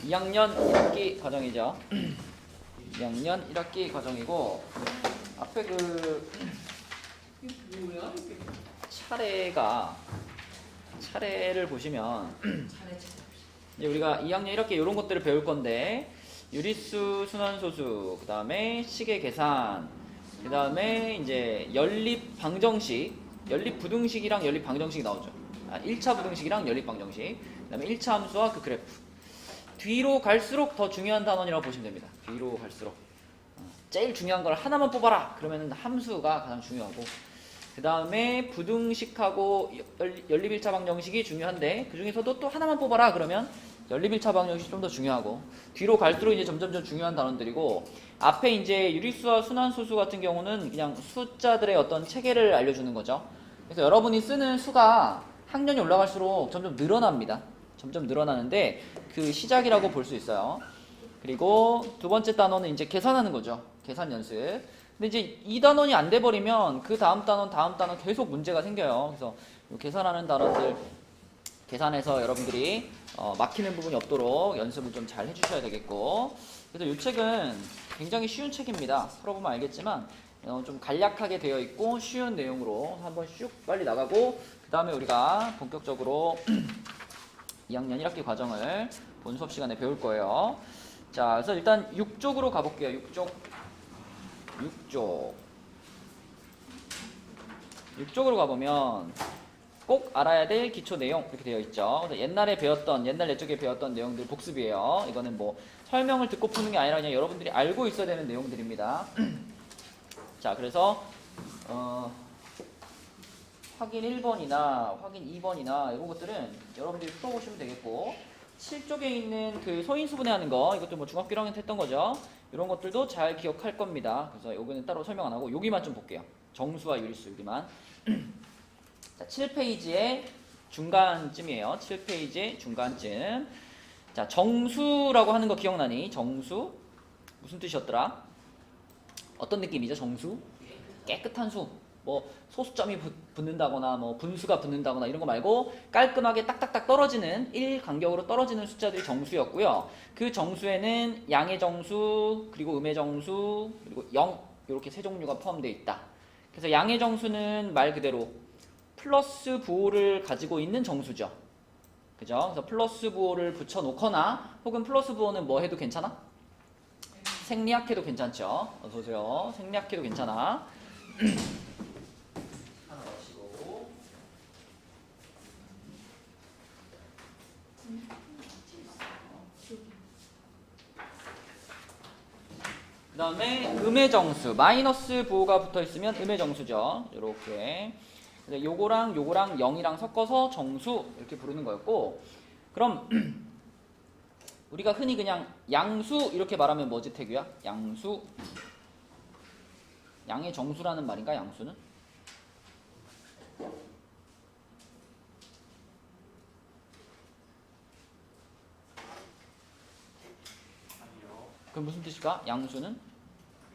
2학년 1학기 과정이죠. 2학년 1학기 과정이고 앞에 그 차례를 보시면 이제 우리가 2학년 1학기 이런 것들을 배울 건데 유리수, 순환소수, 그 다음에 시계 계산, 그 다음에 이제 연립 방정식, 연립 부등식이랑 연립 방정식이 나오죠. 1차 부등식이랑 연립 방정식, 그 다음에 1차 함수와 그 그래프. 뒤로 갈수록 더 중요한 단원이라고 보시면 됩니다. 뒤로 갈수록 제일 중요한 걸 하나만 뽑아라 그러면 함수가 가장 중요하고, 그 다음에 부등식하고 연립 1차 방정식이 중요한데 그 중에서도 또 하나만 뽑아라 그러면 연립 1차 방정식이 좀 더 중요하고, 뒤로 갈수록 이제 점점 중요한 단원들이고, 앞에 이제 유리수와 순환소수 같은 경우는 그냥 숫자들의 어떤 체계를 알려주는 거죠. 그래서 여러분이 쓰는 수가 학년이 올라갈수록 점점 늘어납니다. 점점 늘어나는데 그 시작이라고 볼 수 있어요. 그리고 두 번째 단원은 이제 계산하는 거죠. 계산 연습. 근데 이제 이 단원이 안 돼 버리면 그 다음 단원 계속 문제가 생겨요. 그래서 계산하는 단원들 계산해서 여러분들이 막히는 부분이 없도록 연습을 좀 잘 해주셔야 되겠고, 그래서 이 책은 굉장히 쉬운 책입니다. 풀어보면 알겠지만 좀 간략하게 되어 있고 쉬운 내용으로 한번 슉 빨리 나가고, 그 다음에 우리가 본격적으로 2학년 1학기 과정을 본 수업 시간에 배울 거예요. 자, 그래서 일단 6쪽으로 가볼게요. 6쪽으로 가보면 꼭 알아야 될 기초 내용 이렇게 되어 있죠. 그래서 옛날 예쪽에 배웠던 내용들 복습이에요. 이거는 뭐 설명을 듣고 푸는 게 아니라 그냥 여러분들이 알고 있어야 되는 내용들입니다. 자, 그래서 확인 1번이나 확인 2번이나 이런 것들은 여러분들이 풀어보시면 되겠고, 7쪽에 있는 그 소인수분해하는 거, 이것도 뭐 중학교 1학년 때 했던 거죠. 이런 것들도 잘 기억할 겁니다. 그래서 여기는 따로 설명 안 하고 여기만 좀 볼게요. 정수와 유리수 여기만. 자, 7페이지의 중간쯤이에요. 7페이지의 중간쯤. 자, 정수라고 하는 거 기억나니? 정수 무슨 뜻이었더라? 어떤 느낌이죠? 정수? 깨끗한 수. 뭐 소수점이 붙는다거나 뭐 분수가 붙는다거나 이런 거 말고 깔끔하게 딱딱딱 떨어지는 1 간격으로 떨어지는 숫자들이 정수였고요. 그 정수에는 양의 정수, 그리고 음의 정수, 그리고 0 이렇게 세 종류가 포함되어 있다. 그래서 양의 정수는 말 그대로 플러스 부호를 가지고 있는 정수죠. 그죠? 그래서 플러스 부호를 붙여 놓거나 혹은 플러스 부호는 뭐 해도 괜찮아? 생략해도 괜찮죠. 어서 오세요. 생략해도 괜찮아. 그 다음에 음의 정수, 마이너스 부호가 붙어 있으면 음의 정수죠. 이렇게. 요거랑 0이랑 섞어서 정수 이렇게 부르는 거였고, 그럼 우리가 흔히 그냥 양수 이렇게 말하면 뭐지, 태규야? 양수. 양의 정수라는 말인가, 양수는? 그럼 무슨 뜻일까? 양수는?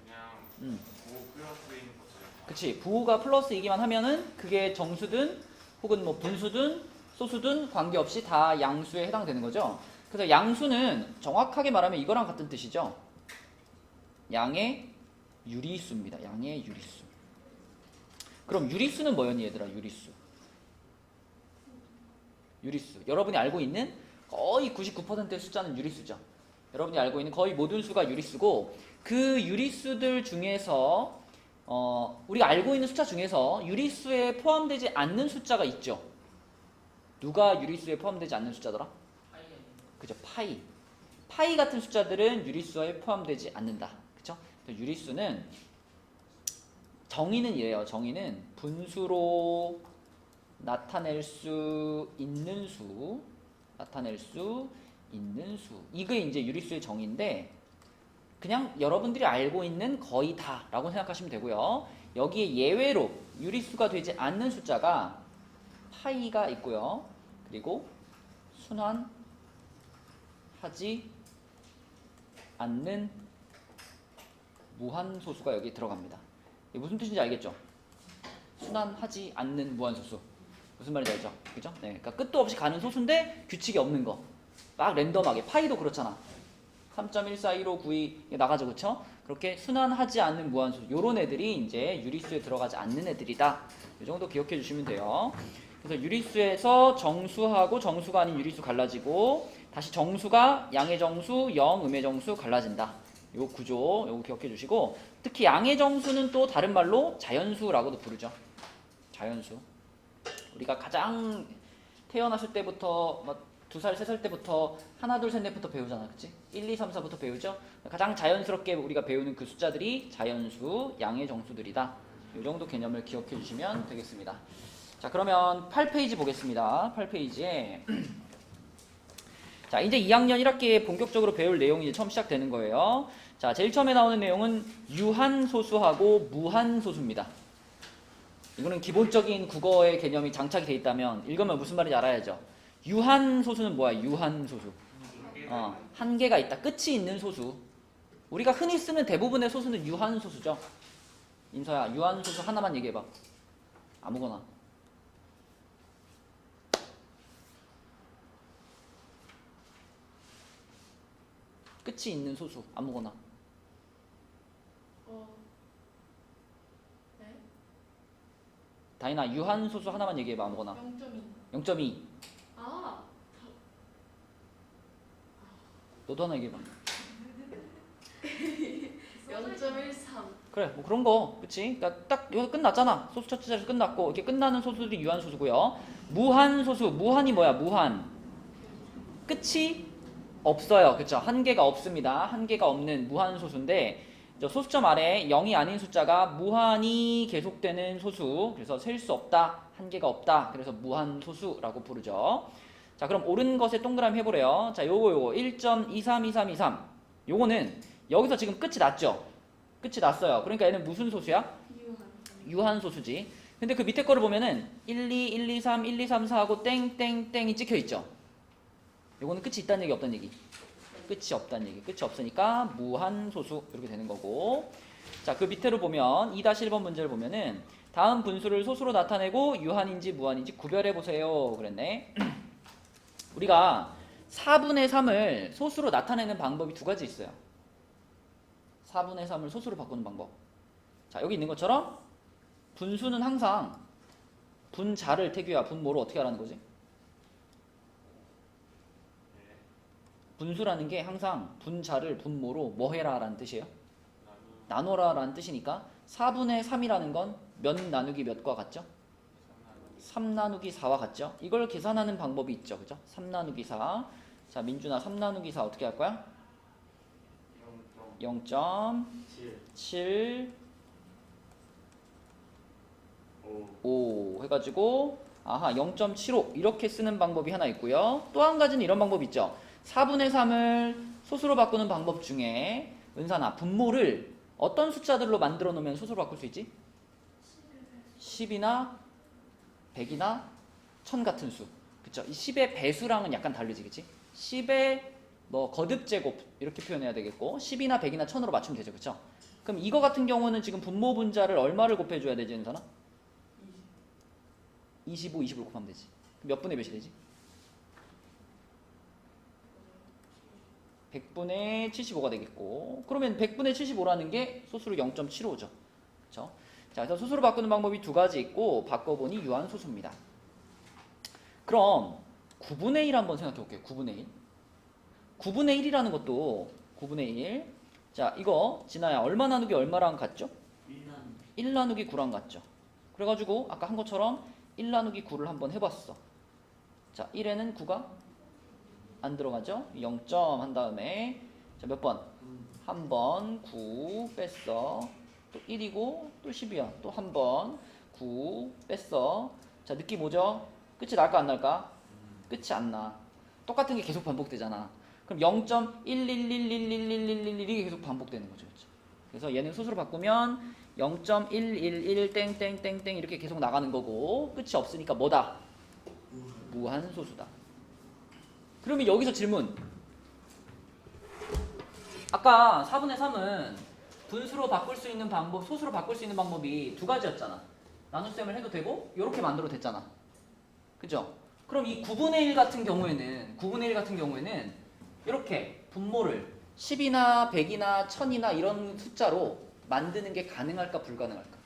그냥 부호 플러스인 것처럼. 그치. 부호가 플러스이기만 하면은 그게 정수든 혹은 뭐 분수든 소수든 관계없이 다 양수에 해당되는 거죠. 그래서 양수는 정확하게 말하면 이거랑 같은 뜻이죠. 양의 유리수입니다. 양의 유리수. 그럼 유리수는 뭐였니, 얘들아? 유리수. 여러분이 알고 있는 거의 99%의 숫자는 유리수죠. 여러분이 알고 있는 거의 모든 수가 유리수고, 그 유리수들 중에서 우리가 알고 있는 숫자 중에서 유리수에 포함되지 않는 숫자가 있죠. 누가 유리수에 포함되지 않는 숫자더라? 그죠? 파이 같은 숫자들은 유리수에 포함되지 않는다. 그죠? 유리수는 정의는 이래요. 정의는 분수로 나타낼 수 있는 수, 이게 이제 유리수의 정의인데, 그냥 여러분들이 알고 있는 거의 다라고 생각하시면 되고요. 여기에 예외로 유리수가 되지 않는 숫자가 파이가 있고요. 그리고 순환하지 않는 무한소수가 여기 들어갑니다. 이게 무슨 뜻인지 알겠죠? 순환하지 않는 무한소수. 무슨 말인지 알죠? 그죠? 네, 그러니까 끝도 없이 가는 소수인데 규칙이 없는 거. 막 랜덤하게. 파이도 그렇잖아. 3.14159이 나가죠, 그쵸? 그렇게 순환하지 않는 무한소수. 요런 애들이 이제 유리수에 들어가지 않는 애들이다. 이 정도 기억해 주시면 돼요. 그래서 유리수에서 정수하고 정수가 아닌 유리수 갈라지고, 다시 정수가 양의 정수, 음의 정수 갈라진다. 요 구조, 요거 기억해 주시고, 특히 양의 정수는 또 다른 말로 자연수라고도 부르죠. 자연수. 우리가 가장 태어났을 때부터, 2살, 3살 때부터 하나, 둘, 셋, 넷부터 배우잖아. 그치? 1, 2, 3, 4부터 배우죠? 가장 자연스럽게 우리가 배우는 그 숫자들이 자연수, 양의 정수들이다. 이 정도 개념을 기억해 주시면 되겠습니다. 자, 그러면 8페이지 보겠습니다. 8페이지에. 자, 이제 2학년 1학기에 본격적으로 배울 내용이 이제 처음 시작되는 거예요. 자, 제일 처음에 나오는 내용은 유한소수하고 무한소수입니다. 이거는 기본적인 국어의 개념이 장착이 돼 있다면 읽으면 무슨 말인지 알아야죠. 유한소수는 뭐야? 유한소수. 한계가 있다. 끝이 있는 소수. 우리가 흔히 쓰는 대부분의 소수는 유한소수죠. 인서야, 유한소수 하나만 얘기해봐. 아무거나. 끝이 있는 소수. 아무거나. 네? 다인아, 유한소수 하나만 얘기해봐. 아무거나. 0.2. 0.2. 아, 너도 하나 얘기해봐. 0.13. 그래, 뭐 그런 거, 그치? 그러니까 딱 여기서 끝났잖아. 소수 첫째 자리에서 끝났고, 이렇게 끝나는 소수들이 유한소수고요. 무한소수, 무한이 뭐야? 무한. 끝이 없어요, 그쵸? 한계가 없습니다. 한계가 없는 무한소수인데, 저 소수점 아래 0이 아닌 숫자가 무한히 계속되는 소수. 그래서 셀 수 없다, 한계가 없다. 그래서 무한소수라고 부르죠. 자, 그럼 옳은 것에 동그라미 해보래요. 자, 요거 1.232323. 요거는 여기서 지금 끝이 났죠? 끝이 났어요. 그러니까 얘는 무슨 소수야? 유한소수지. 근데 그 밑에 거를 보면은 1, 2, 1, 2, 3, 1, 2, 3, 4 하고 땡땡땡이 찍혀있죠? 요거는 끝이 있다는 얘기, 없다는 얘기? 끝이 없다는 얘기. 끝이 없으니까 무한소수 이렇게 되는 거고. 자, 그 밑에로 보면 2-1번 문제를 보면은 다음 분수를 소수로 나타내고 유한인지 무한인지 구별해 보세요 그랬네. 우리가 4분의 3을 소수로 나타내는 방법이 두 가지 있어요. 4분의 3을 소수로 바꾸는 방법. 자, 여기 있는 것처럼 분수는 항상 분자를, 태규야, 분모를 어떻게 하라는 거지? 분수라는 게 항상 분자를 분모로 뭐 해라 라는 뜻이에요? 나눠라 라는 뜻이니까 4분의 3이라는 건 몇 나누기 몇과 같죠? 3 나누기 4와 같죠? 이걸 계산하는 방법이 있죠. 그죠? 3 나누기 4. 자, 민준아, 3 나누기 4 어떻게 할 거야? 0.7 5 해가지고 0.75 이렇게 쓰는 방법이 하나 있고요. 또 한 가지는 이런 방법이 있죠. 4분의 3을 소수로 바꾸는 방법 중에 은산아, 분모를 어떤 숫자들로 만들어 놓으면 소수로 바꿀 수 있지? 10이나 100이나 1000 같은 수. 그쵸? 이 10의 배수랑은 약간 다르지, 그치? 10의 뭐 거듭제곱 이렇게 표현해야 되겠고 10이나 100이나 1000으로 맞추면 되죠, 그쵸? 그럼 이거 같은 경우는 지금 분모 분자를 얼마를 곱해줘야 되지, 은산아? 25, 20을 곱하면 되지. 몇 분의 몇이 되지? 100분의 75가 되겠고, 그러면 100분의 75라는 게 소수로 0.75죠. 그렇죠? 자, 그래서 소수로 바꾸는 방법이 두 가지 있고 바꿔보니 유한소수입니다. 그럼 9분의 1 한번 생각해 볼게요. 9분의 1. 9분의 1이라는 것도 9분의 1. 자, 이거 진아야, 얼마 나누기 얼마랑 같죠? 1 나누기 9랑 같죠. 그래가지고 아까 한 것처럼 1 나누기 9를 한번 해봤어. 자, 1에는 9가 안 들어가죠? 0점 한 다음에 자, 몇 번? 한 번 9 뺐어. 또 1이고 또 10이야. 또 한 번 9 뺐어. 자, 느낌 오죠? 끝이 날까 안 날까? 끝이 안 나. 똑같은 게 계속 반복되잖아. 그럼 0.111111111이 계속 반복되는 거죠. 그렇죠? 그래서 얘는 소수로 바꾸면 0.111 땡땡땡땡 이렇게 계속 나가는 거고 끝이 없으니까 뭐다? 무한소수다. 그러면 여기서 질문. 아까 4분의 3은 분수로 바꿀 수 있는 방법, 소수로 바꿀 수 있는 방법이 두 가지였잖아. 나눗셈을 해도 되고 이렇게 만들어도 됐잖아. 그죠? 그럼 이 9분의 1 같은 경우에는 이렇게 분모를 10이나 100이나 1000이나 이런 숫자로 만드는 게 가능할까 불가능할까?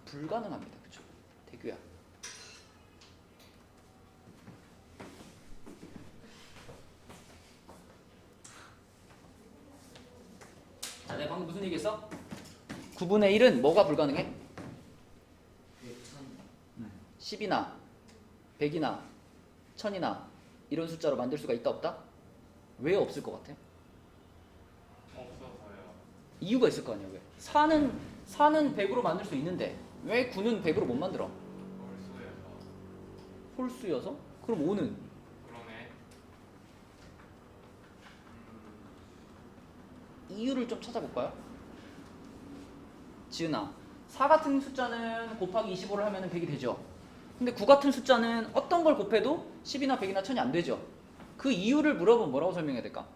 불가능합니다. 그렇죠? 대규야. 자, 내가 방금 무슨 얘기했어? 9분의 1은 뭐가 불가능해? 10이나 100이나 1000이나 이런 숫자로 만들 수가 있다 없다? 왜 없을 것 같아? 없어서요. 이유가 있을 거 아니야. 왜? 4는 100으로 만들 수 있는데 왜 9는 100으로 못 만들어? 홀수여서. 홀수여서? 그럼 5는? 그러네. 이유를 좀 찾아볼까요? 지은아, 4 같은 숫자는 곱하기 25를 하면 100이 되죠. 근데 9 같은 숫자는 어떤 걸 곱해도 10이나 100이나 1000이 안 되죠. 그 이유를 물어보면 뭐라고 설명해야 될까?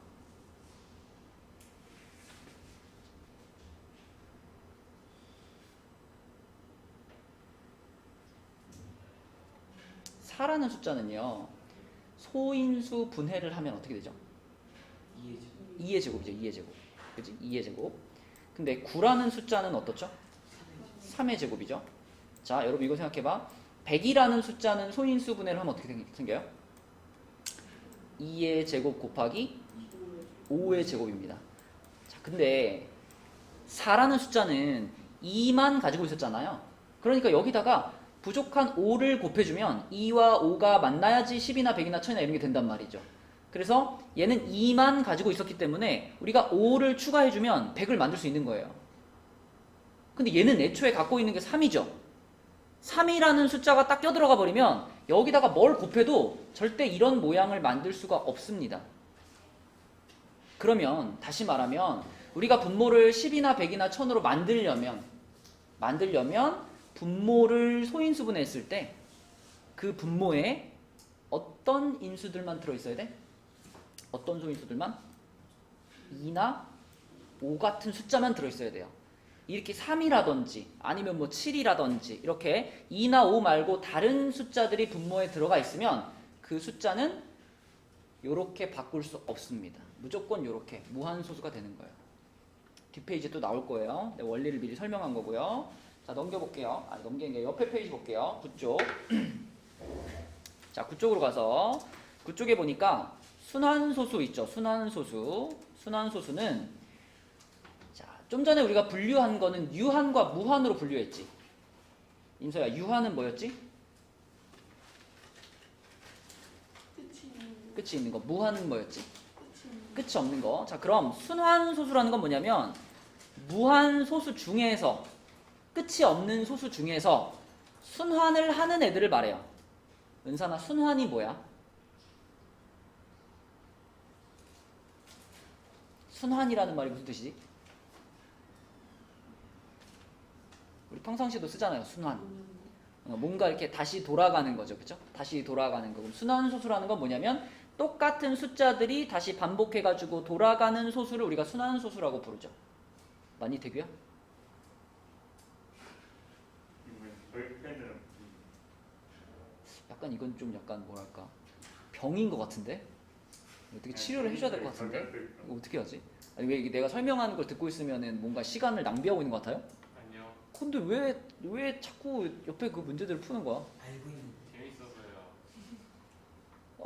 사라는 숫자는요, 소인수 분해를 하면 어떻게 되죠? 2의 제곱이죠. 2의 제곱. 그지? 2의 제곱. 근데 9라는 숫자는 어떻죠? 3의 제곱이죠. 자, 여러분 이거 생각해봐. 100이라는 숫자는 소인수 분해를 하면 어떻게 생겨요? 2의 제곱 곱하기 5의 제곱입니다. 자, 근데 4라는 숫자는 2만 가지고 있었잖아요. 그러니까 여기다가 부족한 5를 곱해주면 2와 5가 만나야지 10이나 100이나 1000이나 이런 게 된단 말이죠. 그래서 얘는 2만 가지고 있었기 때문에 우리가 5를 추가해주면 100을 만들 수 있는 거예요. 근데 얘는 애초에 갖고 있는 게 3이죠. 3이라는 숫자가 딱 껴들어가 버리면 여기다가 뭘 곱해도 절대 이런 모양을 만들 수가 없습니다. 그러면 다시 말하면 우리가 분모를 10이나 100이나 1000으로 만들려면 분모를 소인수분해했을 때 그 분모에 어떤 인수들만 들어있어야 돼? 어떤 소인수들만? 2나 5 같은 숫자만 들어있어야 돼요. 이렇게 3이라든지 아니면 뭐 7이라든지 이렇게 2나 5 말고 다른 숫자들이 분모에 들어가 있으면 그 숫자는 이렇게 바꿀 수 없습니다. 무조건 이렇게 무한소수가 되는 거예요. 뒷페이지에 또 나올 거예요. 네, 원리를 미리 설명한 거고요. 자, 넘겨볼게요. 넘기는 게 옆에 페이지 볼게요. 9쪽. 자, 9쪽으로 가서 9쪽에 보니까 순환소수 있죠. 순환소수는 자, 좀 전에 우리가 분류한 거는 유한과 무한으로 분류했지. 임서야, 유한은 뭐였지? 끝이 있는 거. 무한은 뭐였지? 끝이 없는 거. 자, 그럼 순환소수라는 건 뭐냐면 무한소수 중에서 끝이 없는 소수 중에서 순환을 하는 애들을 말해요. 은산아, 순환이 뭐야? 순환이라는 말이 무슨 뜻이지? 우리 평상시도 쓰잖아요. 순환. 뭔가 이렇게 다시 돌아가는 거죠. 그죠? 다시 돌아가는 거. 그럼 순환소수라는 건 뭐냐면 똑같은 숫자들이 다시 반복해가지고 돌아가는 소수를 우리가 순환소수라고 부르죠. 많이 되고요? 약간 이건 좀 약간 뭐랄까 병인 것 같은데? 어떻게 치료를 해줘야 될 것 같은데? 이거 어떻게 하지? 아니 왜 내가 설명하는 걸 듣고 있으면은 뭔가 시간을 낭비하고 있는 것 같아요? 아니요. 근데 왜 자꾸 옆에 그 문제들을 푸는 거야? 알고 있는 재밌어서요.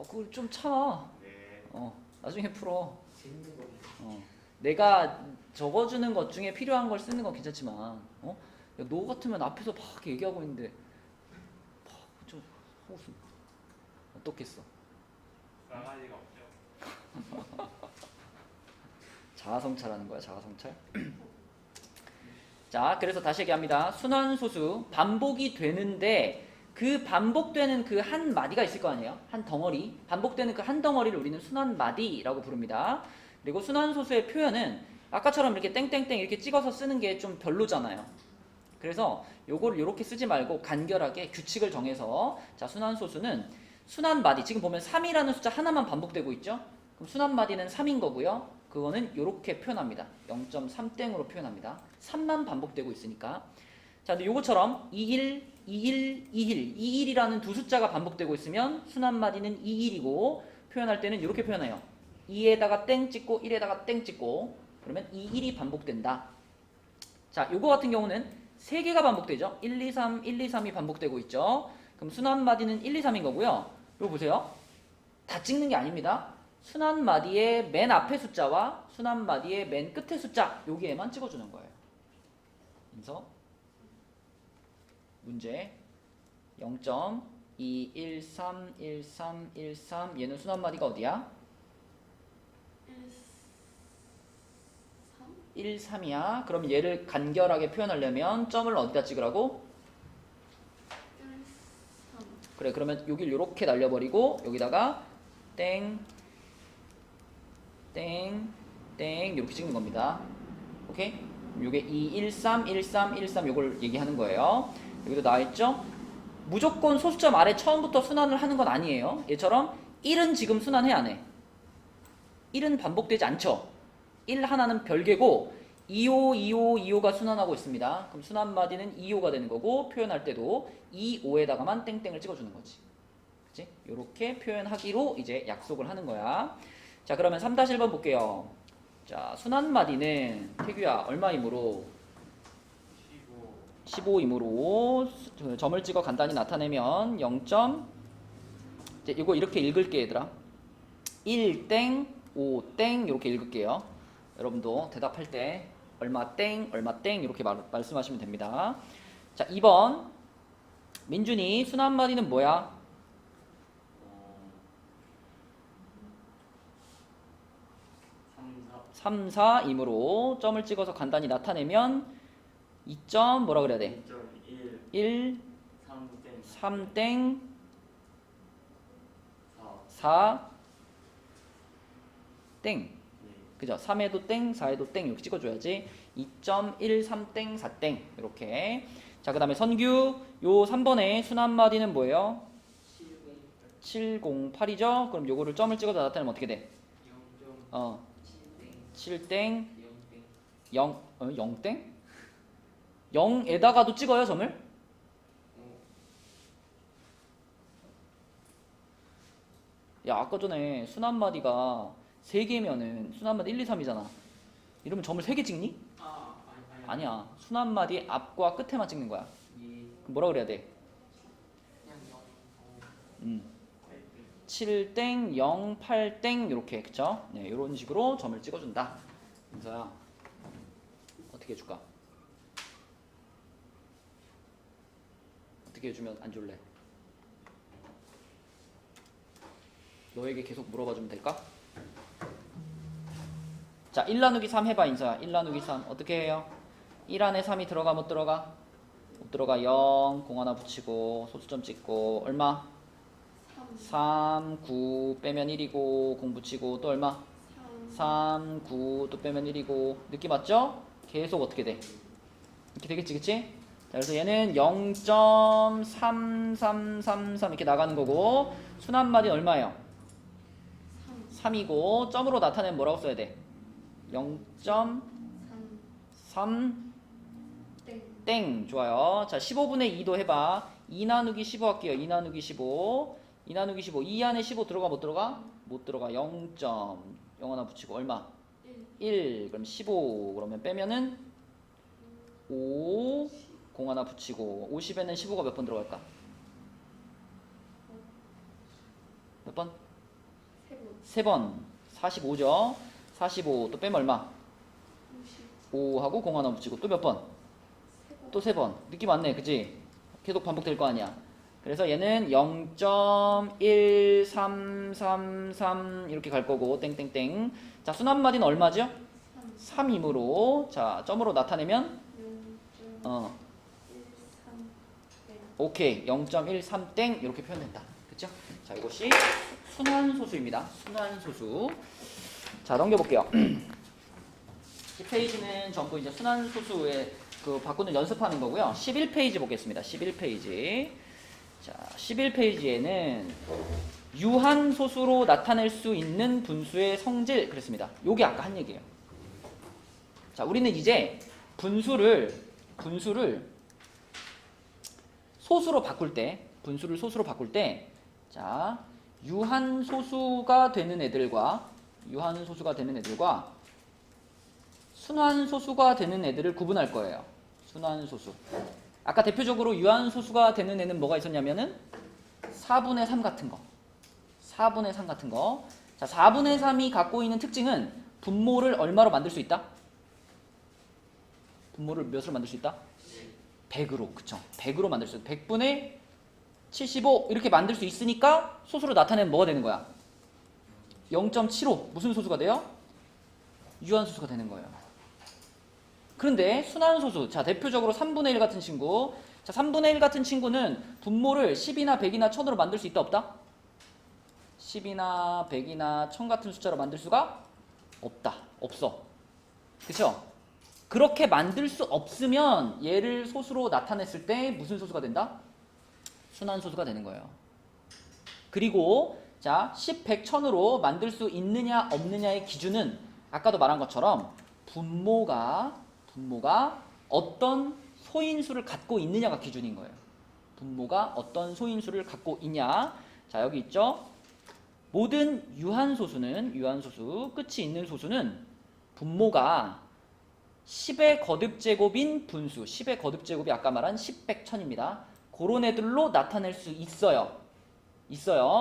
그걸 좀 참아. 네. 나중에 풀어. 재밌는 거예요. 내가 적어주는 것 중에 필요한 걸 쓰는 건 괜찮지만, 야, 너 같으면 앞에서 막 이렇게 얘기하고 있는데, 좀 하고 있으면 어떻겠어? 싸가지가 없죠. 자아성찰하는 거야, 자아성찰. 자, 그래서 다시 얘기합니다. 순환소수, 반복이 되는데 그 반복되는 그 한 마디가 있을 거 아니에요? 한 덩어리. 반복되는 그 한 덩어리를 우리는 순환마디라고 부릅니다. 그리고 순환소수의 표현은 아까처럼 이렇게 땡땡땡 이렇게 찍어서 쓰는 게 좀 별로잖아요. 그래서 요거를 이렇게 쓰지 말고 간결하게 규칙을 정해서 자, 순환소수는 순환마디. 지금 보면 3이라는 숫자 하나만 반복되고 있죠? 그럼 순환마디는 3인 거고요. 그거는 이렇게 표현합니다. 0.3땡으로 표현합니다. 3만 반복되고 있으니까. 자, 근데 요거처럼 21, 21, 21, 21이라는 두 숫자가 반복되고 있으면 순환마디는 21이고 표현할 때는 이렇게 표현해요. 2에다가 땡 찍고 1에다가 땡 찍고 그러면 21이 반복된다. 자, 요거 같은 경우는 3개가 반복되죠. 1, 2, 3, 1, 2, 3이 반복되고 있죠. 그럼 순환마디는 1, 2, 3인 거고요. 요거 보세요. 다 찍는 게 아닙니다. 순환마디의 맨 앞에 숫자와 순환마디의 맨 끝에 숫자 여기에만 찍어주는 거예요. 그래서 문제 0.2131313 얘는 순환마디가 어디야? 13이야. 그럼 얘를 간결하게 표현하려면 점을 어디다 찍으라고? 13. 그래, 그러면 여기를 이렇게 날려버리고 여기다가 땡, 땡, 땡 이렇게 찍는 겁니다. 오케이? 요게 213, 13, 13 요걸 얘기하는 거예요. 여기도 나와있죠? 무조건 소수점 아래 처음부터 순환을 하는 건 아니에요. 얘처럼 1은 지금 순환해 안 해? 1은 반복되지 않죠? 1 하나는 별개고 2호, 2호, 2호가 순환하고 있습니다. 그럼 순환마디는 2호가 되는 거고 표현할 때도 2, 5에다가만 땡땡을 찍어주는 거지. 그치? 요렇게 표현하기로 이제 약속을 하는 거야. 자, 그러면 3-1번 볼게요. 자, 순환마디는 태규야 얼마이므로? 15이므로 점을 찍어 간단히 나타내면 0. 이제 이거 이렇게 읽을게 얘들아. 1땡 5땡 이렇게 읽을게요. 여러분도 대답할 때 얼마 땡 얼마 땡 이렇게 말씀하시면 됩니다. 자, 2번 민준이 순환마디는 뭐야? 3, 4이므로 점을 찍어서 간단히 나타내면 2점 뭐라 그래야 돼? 1, 3땡 4 땡. 그죠? 3에도 땡, 4에도 땡 이렇게 찍어줘야지. 2.13땡, 4땡 이렇게. 자, 그 다음에 선규 요 3번에 순환마디는 뭐예요? 708이죠? 그럼 요거를 점을 찍어서 나타내면 어떻게 돼? 7땡 0, 0땡? 0에다가도 찍어요 점을? 야, 아까 전에 순환마디가 3개면은 순환마디 1, 2, 3이잖아. 이러면 점을 3개 찍니? 아니야. 순환마디 앞과 끝에만 찍는 거야. 그럼 뭐라 그래야 돼? 7땡, 0, 8땡 이렇게 그쵸? 네, 이런 식으로 점을 찍어준다. 민서야 어떻게 해줄까? 어떻게 해주면 안 줄래? 너에게 계속 물어봐주면 될까? 자, 1 나누기 3 해봐 인서야. 1 나누기 3 어떻게 해요? 1 안에 3이 들어가 못 들어가? 못 들어가. 0 공 하나 붙이고 소수점 찍고 얼마? 3, 9 빼면 1이고 공 붙이고 또 얼마? 3, 9 또 빼면 1이고 느낌 맞죠? 계속 어떻게 돼? 이렇게 되겠지 그치? 자, 그래서 얘는 0.3333 이렇게 나가는 거고 순환마디는 얼마예요? 3이고 점으로 나타내면 뭐라고 써야 돼? 0.3 땡. 좋아요. 자, 15분의 2도 해봐. 2 나누기 15 할게요. 2 나누기 15 2 나누기 15 2 안에 15 들어가 못 들어가? 못 들어가. 0. 0 하나 붙이고 얼마? 1. 그럼 15 그러면 빼면은 5 공 하나 붙이고 50에는 15가 몇 번 들어갈까? 몇 번? 3번. 45죠. 45 또 빼면 얼마? 5 하고 공 하나 붙이고 또 몇 번? 또 3번. 느낌 왔네 그치? 계속 반복될 거 아니야. 그래서 얘는 0.1333 이렇게 갈 거고 땡땡땡. 자, 순환마디는 얼마죠? 3이므로 자, 점으로 나타내면 오케이. 0.13땡 이렇게 표현된다. 그쵸? 자, 이것이 순환소수입니다. 순환소수. 자, 넘겨볼게요. 이 페이지는 전부 이제 순환소수에 그 바꾸는 연습하는 거고요. 11페이지 보겠습니다. 11페이지. 자, 11페이지에는 유한소수로 나타낼 수 있는 분수의 성질 그랬습니다. 요게 아까 한 얘기예요. 자, 우리는 이제 분수를 소수로 바꿀 때, 분수를 소수로 바꿀 때, 자, 유한소수가 되는 애들과 순환소수가 되는 애들을 구분할 거예요. 순환소수. 아까 대표적으로 유한소수가 되는 애는 뭐가 있었냐면은 4분의 3 같은 거. 4분의 3 같은 거. 자, 4분의 3이 갖고 있는 특징은 분모를 얼마로 만들 수 있다? 분모를 몇으로 만들 수 있다? 100으로. 그쵸? 100으로 만들 수 있다. 100분의 75 이렇게 만들 수 있으니까 소수로 나타내면 뭐가 되는 거야? 0.75. 무슨 소수가 돼요? 유한소수가 되는 거예요. 그런데 순환소수. 자, 대표적으로 3분의 1 같은 친구. 자, 3분의 1 같은 친구는 분모를 10이나 100이나 1000으로 만들 수 있다 없다? 10이나 100이나 1000 같은 숫자로 만들 수가 없다. 없어. 그쵸? 그렇게 만들 수 없으면 얘를 소수로 나타냈을 때 무슨 소수가 된다? 순환소수가 되는 거예요. 그리고 자, 10, 100, 1000으로 만들 수 있느냐 없느냐의 기준은 아까도 말한 것처럼 분모가 어떤 소인수를 갖고 있느냐가 기준인 거예요. 분모가 어떤 소인수를 갖고 있냐. 자, 여기 있죠. 모든 유한소수, 끝이 있는 소수는 분모가 10의 거듭제곱인 분수, 10의 거듭제곱이 아까 말한 10, 100, 1000입니다. 그런 애들로 나타낼 수 있어요.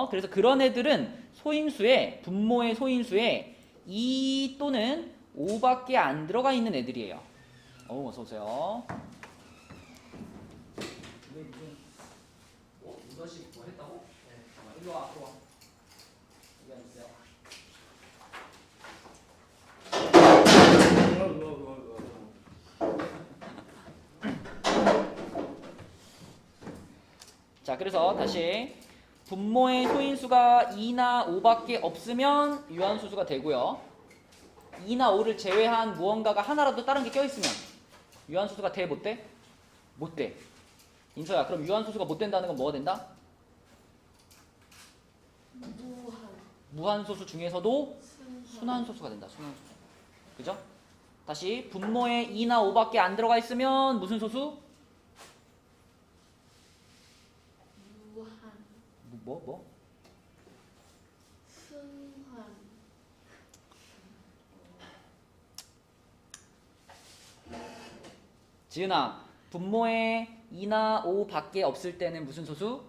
그래서 그런 애들은 분모의 소인수에 2 또는 5밖에 안 들어가 있는 애들이에요. 어서 오세요. 무더식 뭐 했다고? 네. 잠깐만, 일로 와, 앞으로 와. 여기 앉으세요. 자, 그래서 다시 분모의 소인수가 2나 5밖에 없으면 유한소수가 되고요. 2나 5를 제외한 무언가가 하나라도 다른 게 껴있으면 유한소수가 돼? 못 돼? 못 돼. 인서야, 그럼 유한소수가 못 된다는 건 뭐가 된다? 무한소수 중에서도 순환소수가 된다. 순환소수. 그죠? 다시 분모에 2나 5밖에 안 들어가 있으면 무슨 소수? 뭐? 순환. 지은아, 분모에 2나 5밖에 없을 때는 무슨 소수?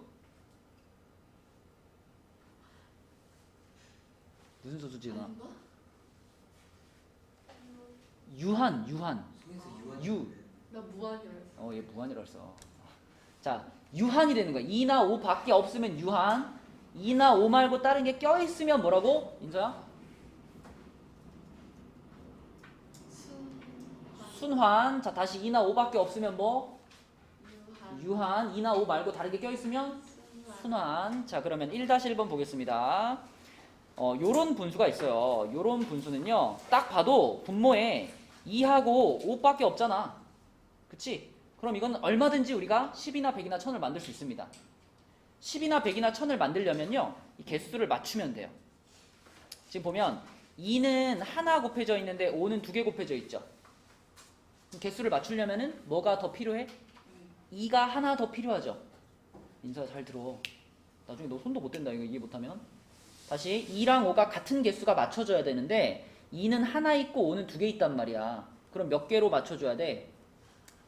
무슨 소수, 지은아? 아닌가? 유한. 유. 나 무한이었어. 얘 무한이라고 했어. 자, 유한이 되는 거야. 2나 5밖에 없으면 유한. 2나 5 말고 다른 게 껴있으면 뭐라고? 인서야? 순환. 자, 다시 2나 5밖에 없으면 뭐? 유한. 2나 5 말고 다른 게 껴있으면 순환. 자, 그러면 1-1번 보겠습니다. 요런 분수가 있어요. 요런 분수는요, 딱 봐도 분모에 2하고 5밖에 없잖아. 그치? 그럼 이건 얼마든지 우리가 10이나 100이나 1000을 만들 수 있습니다. 10이나 100이나 1000을 만들려면요, 이 개수를 맞추면 돼요. 지금 보면 2는 하나 곱해져 있는데 5는 2개 곱해져 있죠. 개수를 맞추려면은 뭐가 더 필요해? 2가 하나 더 필요하죠. 인사 잘 들어. 나중에 너 손도 못 댄다, 이거 이해 못하면. 다시 2랑 5가 같은 개수가 맞춰져야 되는데 2는 하나 있고 5는 2개 있단 말이야. 그럼 몇 개로 맞춰줘야 돼?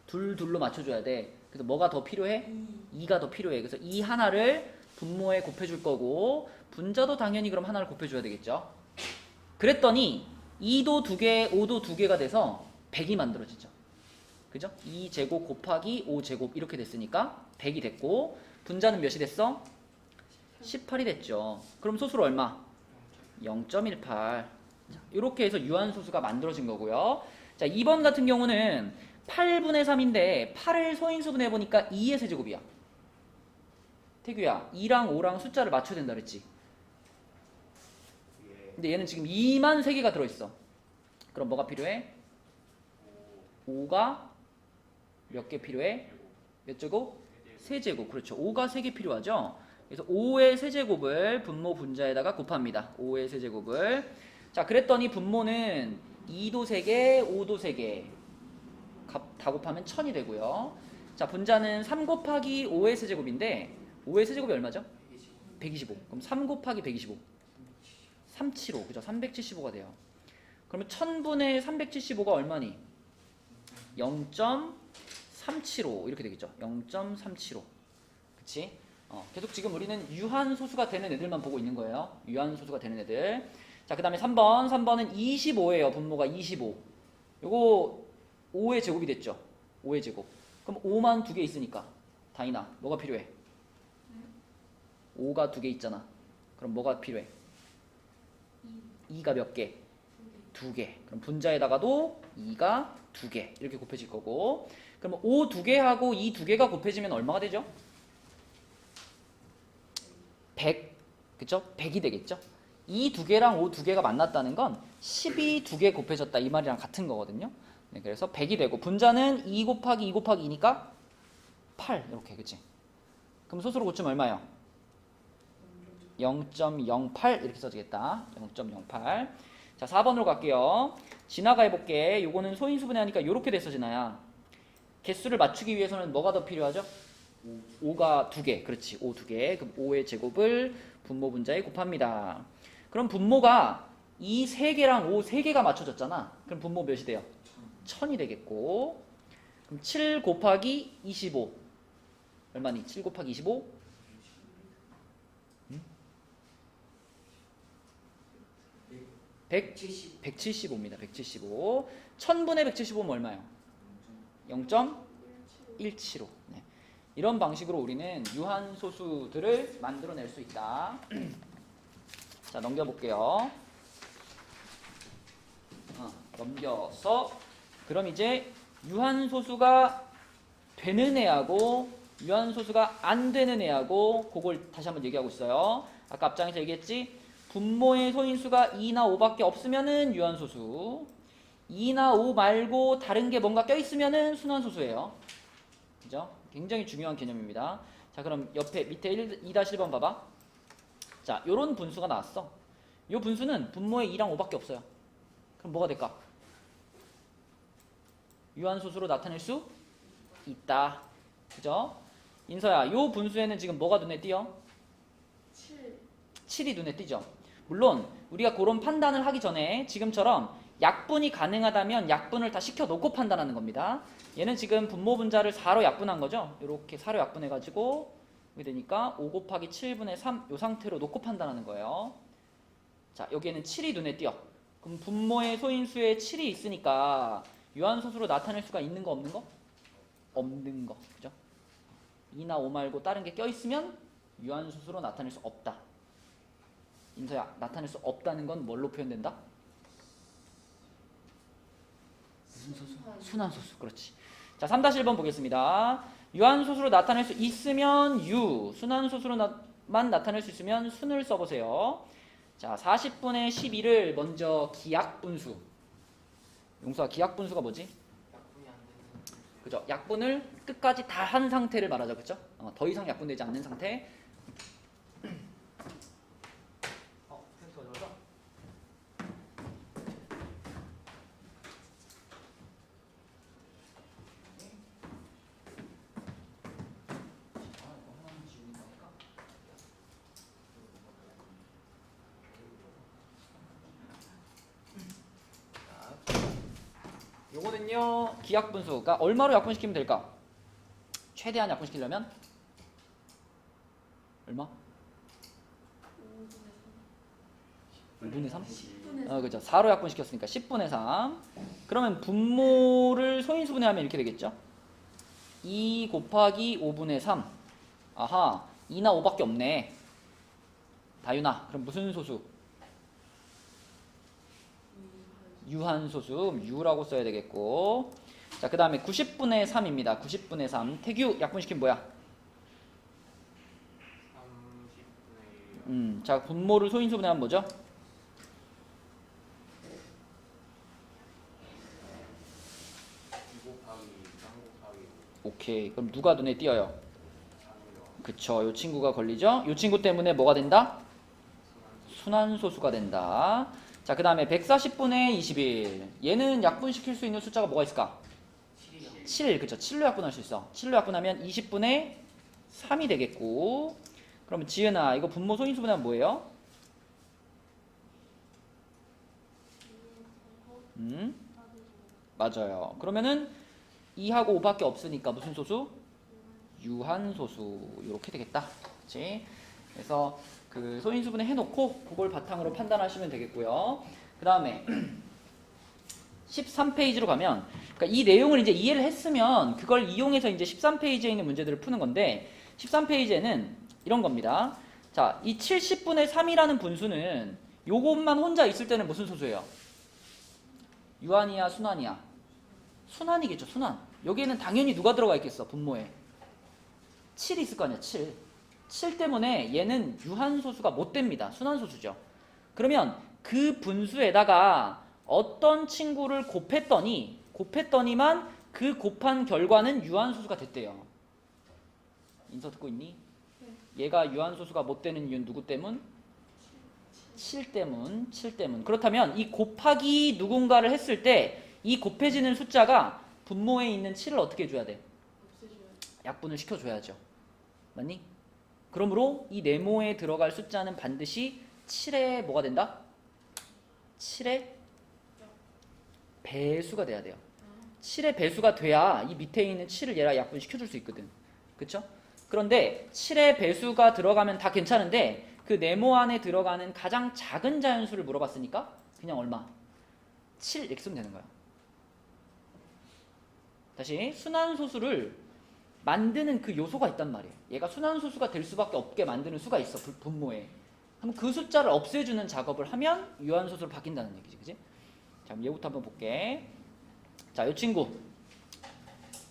둘로 맞춰줘야 돼. 그래서 뭐가 더 필요해? 2가 더 필요해. 그래서 이 하나를 분모에 곱해줄 거고 분자도 당연히 그럼 하나를 곱해줘야 되겠죠. 그랬더니 2도 2개, 5도 2개가 돼서 100이 만들어지죠. 그죠? 2제곱 곱하기 5제곱 이렇게 됐으니까 100이 됐고 분자는 몇이 됐어? 18이 됐죠. 그럼 소수로 얼마? 0.18. 이렇게 해서 유한소수가 만들어진 거고요. 자, 2번 같은 경우는 8분의 3인데 8을 소인수분해 보니까 2의 세제곱이야. 태규야, 2랑 5랑 숫자를 맞춰야 된다 그랬지? 근데 얘는 지금 2만 3개가 들어있어. 그럼 뭐가 필요해? 5가 몇 개 필요해? 몇 제곱? 세제곱. 그렇죠. 5가 3개 필요하죠. 그래서 5의 세제곱을 분모 분자에다가 곱합니다. 5의 세제곱을. 자, 그랬더니 분모는 2도 3개, 5도 3개. 다 곱하면 1000이 되고요. 자, 분자는 3 곱하기 5의 세제곱인데 5의 세제곱이 얼마죠? 125. 그럼 3 곱하기 125. 375. 그죠? 375가 돼요. 그러면 1000분의 375가 얼마니? 0.375 이렇게 되겠죠. 0.375. 그치? 계속 지금 우리는 유한소수가 되는 애들만 보고 있는 거예요. 유한소수가 되는 애들. 자, 그 다음에 3번. 3번은 25예요. 분모가 25. 요거 5의 제곱이 됐죠. 5의 제곱. 그럼 5만 2개 있으니까 다이나 뭐가 필요해? 5가 2개 있잖아. 그럼 뭐가 필요해? 2가 몇 개? 2개. 그럼 분자에다가도 2가 2개 이렇게 곱해질 거고, 그럼 5 2개하고 2 2개가 곱해지면 얼마가 되죠? 100. 그쵸? 100이 되겠죠? 2 2개랑 5 2개가 만났다는 건 12 2개 곱해졌다 이 말이랑 같은 거거든요. 네, 그래서 100이 되고 분자는 2 곱하기 2 곱하기 2니까 8 이렇게. 그치? 그럼 소수로 고치면 얼마예요? 0.08 이렇게 써지겠다. 0.08. 자, 4번으로 갈게요. 진화가 해볼게. 요거는 소인수분해 하니까 요렇게 됐어, 진화야. 개수를 맞추기 위해서는 뭐가 더 필요하죠? 5가 2개. 그렇지, 5 2개. 그럼 5의 제곱을 분모 분자에 곱합니다. 그럼 분모가 이 3개랑 5 3개가 맞춰졌잖아. 그럼 분모 몇이 돼요? 1000이 되겠고, 그럼 7 곱하기 25 얼마니? 7 곱하기 25? 175입니다. 175. 1000분의 175면 얼마예요? 0.175. 네. 이런 방식으로 우리는 유한소수들을 만들어낼 수 있다. 자, 넘겨볼게요. 넘겨서 그럼 이제 유한소수가 되는 애하고 유한소수가 안 되는 애하고 그걸 다시 한번 얘기하고 있어요. 아까 앞장에서 얘기했지? 분모의 소인수가 2나 5밖에 없으면은 유한소수, 2나 5 말고 다른 게 뭔가 껴있으면은 순환소수예요. 그죠? 굉장히 중요한 개념입니다. 자, 그럼 옆에 밑에 2-1번 봐봐. 자, 요런 분수가 나왔어. 요 분수는 분모에 2랑 5밖에 없어요. 그럼 뭐가 될까? 유한소수로 나타낼 수 있다. 그죠? 인서야, 요 분수에는 지금 뭐가 눈에 띄어? 7이 눈에 띄죠. 물론 우리가 그런 판단을 하기 전에 지금처럼 약분이 가능하다면 약분을 다 시켜놓고 판단하는 겁니다. 얘는 지금 분모 분자를 4로 약분한 거죠. 이렇게 4로 약분해가지고 이렇게 되니까 5 곱하기 7분의 3 이 상태로 놓고 판단하는 거예요. 자, 여기에는 7이 눈에 띄어. 그럼 분모의 소인수에 7이 있으니까 유한소수로 나타낼 수가 있는 거 없는 거? 없는 거. 그죠? 2나 5 말고 다른 게 껴있으면 유한소수로 나타낼 수 없다. 인서야, 나타낼 수 없다는 건 뭘로 표현된다? 무슨 소수? 순환소수. 그렇지. 자, 3-1번 보겠습니다. 유한소수로 나타낼 수 있으면 유, 순환소수로만 나타낼 수 있으면 순을 써보세요. 자, 40분의 12를 먼저 기약분수. 용수아, 기약분수가 뭐지? 그죠? 약분을 끝까지 다 한 상태를 말하죠. 그죠? 더 이상 약분되지 않는 상태. 요거는요, 기약분수가 얼마로 약분시키면 될까? 최대한 약분시키려면 얼마? 5분의 3? 10분의 3. 그죠. 4로 약분시켰으니까 10분의 3. 그러면 분모를 소인수분해하면 이렇게 되겠죠. 2 곱하기 5분의 3. 아하, 2나 5밖에 없네. 다윤아, 그럼 무슨 소수? 유한소수, U라고 써야 되겠고. 자, 그 다음에 90분의 3입니다. 90분의 3. 태규, 약분시키면 뭐야? 30분의 1. 자, 분모를 소인수분해하면 뭐죠? 2 곱하기 3 곱하기 오케이. 그럼 누가 눈에 띄어요? 3이요. 그쵸. 요 친구가 걸리죠? 요 친구 때문에 뭐가 된다? 순환소수가 된다. 자, 그 다음에 140분의 21. 얘는 약분시킬 수 있는 숫자가 뭐가 있을까? 7, 그쵸. 7로 약분할 수 있어. 7로 약분하면 20분의 3이 되겠고. 그러면 지은아, 이거 분모 소인수분해하면 뭐예요? 맞아요. 그러면은 2하고 5밖에 없으니까 무슨 소수? 유한소수. 이렇게 되겠다. 그치? 그래서 그 소인수분해 해놓고 그걸 바탕으로 판단하시면 되겠고요. 그 다음에 13페이지로 가면, 그러니까 이 내용을 이제 이해를 했으면 그걸 이용해서 이제 13페이지에 있는 문제들을 푸는 건데, 13페이지에는 이런 겁니다. 자, 이 70분의 3이라는 분수는 요것만 혼자 있을 때는 무슨 소수예요? 유한이야, 순환이야? 순환이겠죠, 순환. 여기에는 당연히 누가 들어가 있겠어, 분모에? 7이 있을 거 아니야, 7. 7 때문에 얘는 유한소수가 못 됩니다. 순환소수죠. 그러면 그 분수에다가 어떤 친구를 곱했더니만 그 곱한 결과는 유한소수가 됐대요. 인서 듣고 있니? 얘가 유한소수가 못 되는 이유는 누구 때문? 7 때문. 그렇다면 이 곱하기 누군가를 했을 때 이 곱해지는 숫자가 분모에 있는 7을 어떻게 해줘야 돼? 약분을 시켜줘야죠. 맞니? 그러므로 이 네모에 들어갈 숫자는 반드시 7의 뭐가 된다? 7의 배수가 돼야 돼요. 7의 배수가 돼야 이 밑에 있는 7을 얘랑 약분시켜줄 수 있거든. 그쵸? 그런데 7의 배수가 들어가면 다 괜찮은데 그 네모 안에 들어가는 가장 작은 자연수를 물어봤으니까 그냥 얼마? 7 이렇게 쓰면 되는 거야. 다시 순환소수를 만드는 그 요소가 있단 말이에요. 얘가 순환소수가 될 수밖에 없게 만드는 수가 있어, 분모에. 그럼 그 숫자를 없애주는 작업을 하면 유한소수로 바뀐다는 얘기지, 그지? 자, 그럼 얘부터 한번 볼게. 자, 이 친구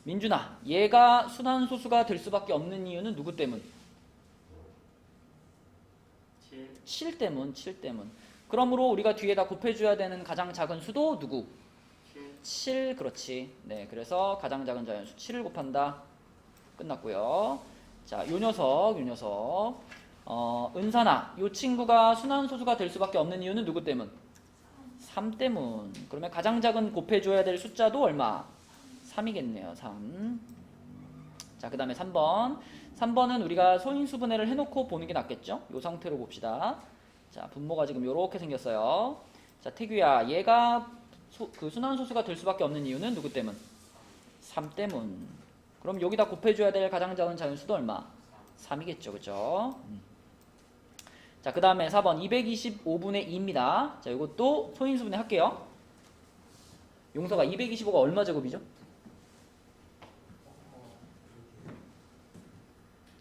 민준아, 얘가 순환소수가 될 수밖에 없는 이유는 누구 때문? 7 때문. 그러므로 우리가 뒤에다 곱해줘야 되는 가장 작은 수도 누구? 7, 그렇지. 네, 그래서 가장 작은 자연수 7을 곱한다. 끝났고요. 자, 요 녀석. 은산아, 요 친구가 순환소수가 될 수밖에 없는 이유는 누구 때문? 3 때문. 그러면 가장 작은 곱해줘야 될 숫자도 얼마? 3이겠네요. 3. 자, 그 다음에 3번. 3번은 우리가 소인수분해를 해놓고 보는 게 낫겠죠? 요 상태로 봅시다. 자, 분모가 지금 요렇게 생겼어요. 자, 태규야, 얘가 그 순환소수가 될 수밖에 없는 이유는 누구 때문? 3 때문. 그럼 여기다 곱해줘야 될 가장 작은 자연수도 얼마? 3이겠죠, 그죠? 자, 그 다음에 4번 225분의 2입니다. 자, 이것도 소인수분해 할게요. 용서가 225가 얼마 제곱이죠?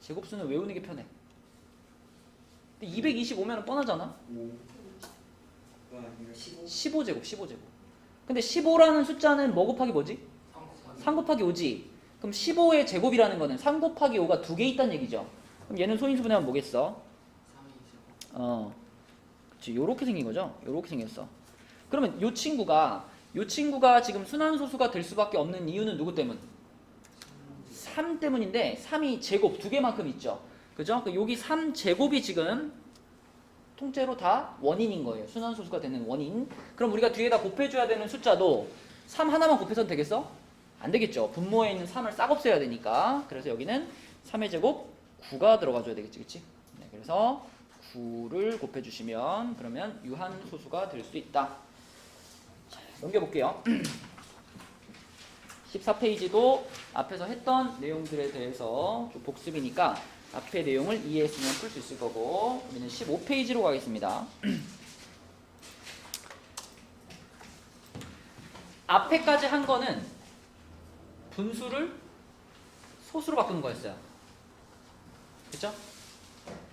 제곱수는 외우는 게 편해. 근데 225면은 뻔하잖아. 15제곱. 근데 15라는 숫자는 뭐 곱하기 뭐지? 3 곱하기 5지. 그럼 15의 제곱이라는 거는 3 곱하기 5가 2개 있다는 얘기죠. 그럼 얘는 소인수분해하면 뭐겠어? 그치, 요렇게 생긴 거죠? 요렇게 생겼어. 그러면 요 친구가 지금 순환소수가 될 수밖에 없는 이유는 누구 때문? 3 때문인데 3이 제곱 2개만큼 있죠. 그죠? 여기 3제곱이 지금 통째로 다 원인인 거예요. 순환소수가 되는 원인. 그럼 우리가 뒤에다 곱해줘야 되는 숫자도 3 하나만 곱해서는 되겠어? 안 되겠죠. 분모에 있는 3을 싹 없애야 되니까. 그래서 여기는 3의 제곱 9가 들어가줘야 되겠지, 그치? 네, 그래서 9를 곱해주시면 그러면 유한소수가 될 수 있다. 자, 넘겨볼게요. 14페이지도 앞에서 했던 내용들에 대해서 좀 복습이니까 앞의 내용을 이해했으면 풀 수 있을 거고, 우리는 15페이지로 가겠습니다. 앞에까지 한 거는 분수를 소수로 바꾸는 거였어요. 그쵸?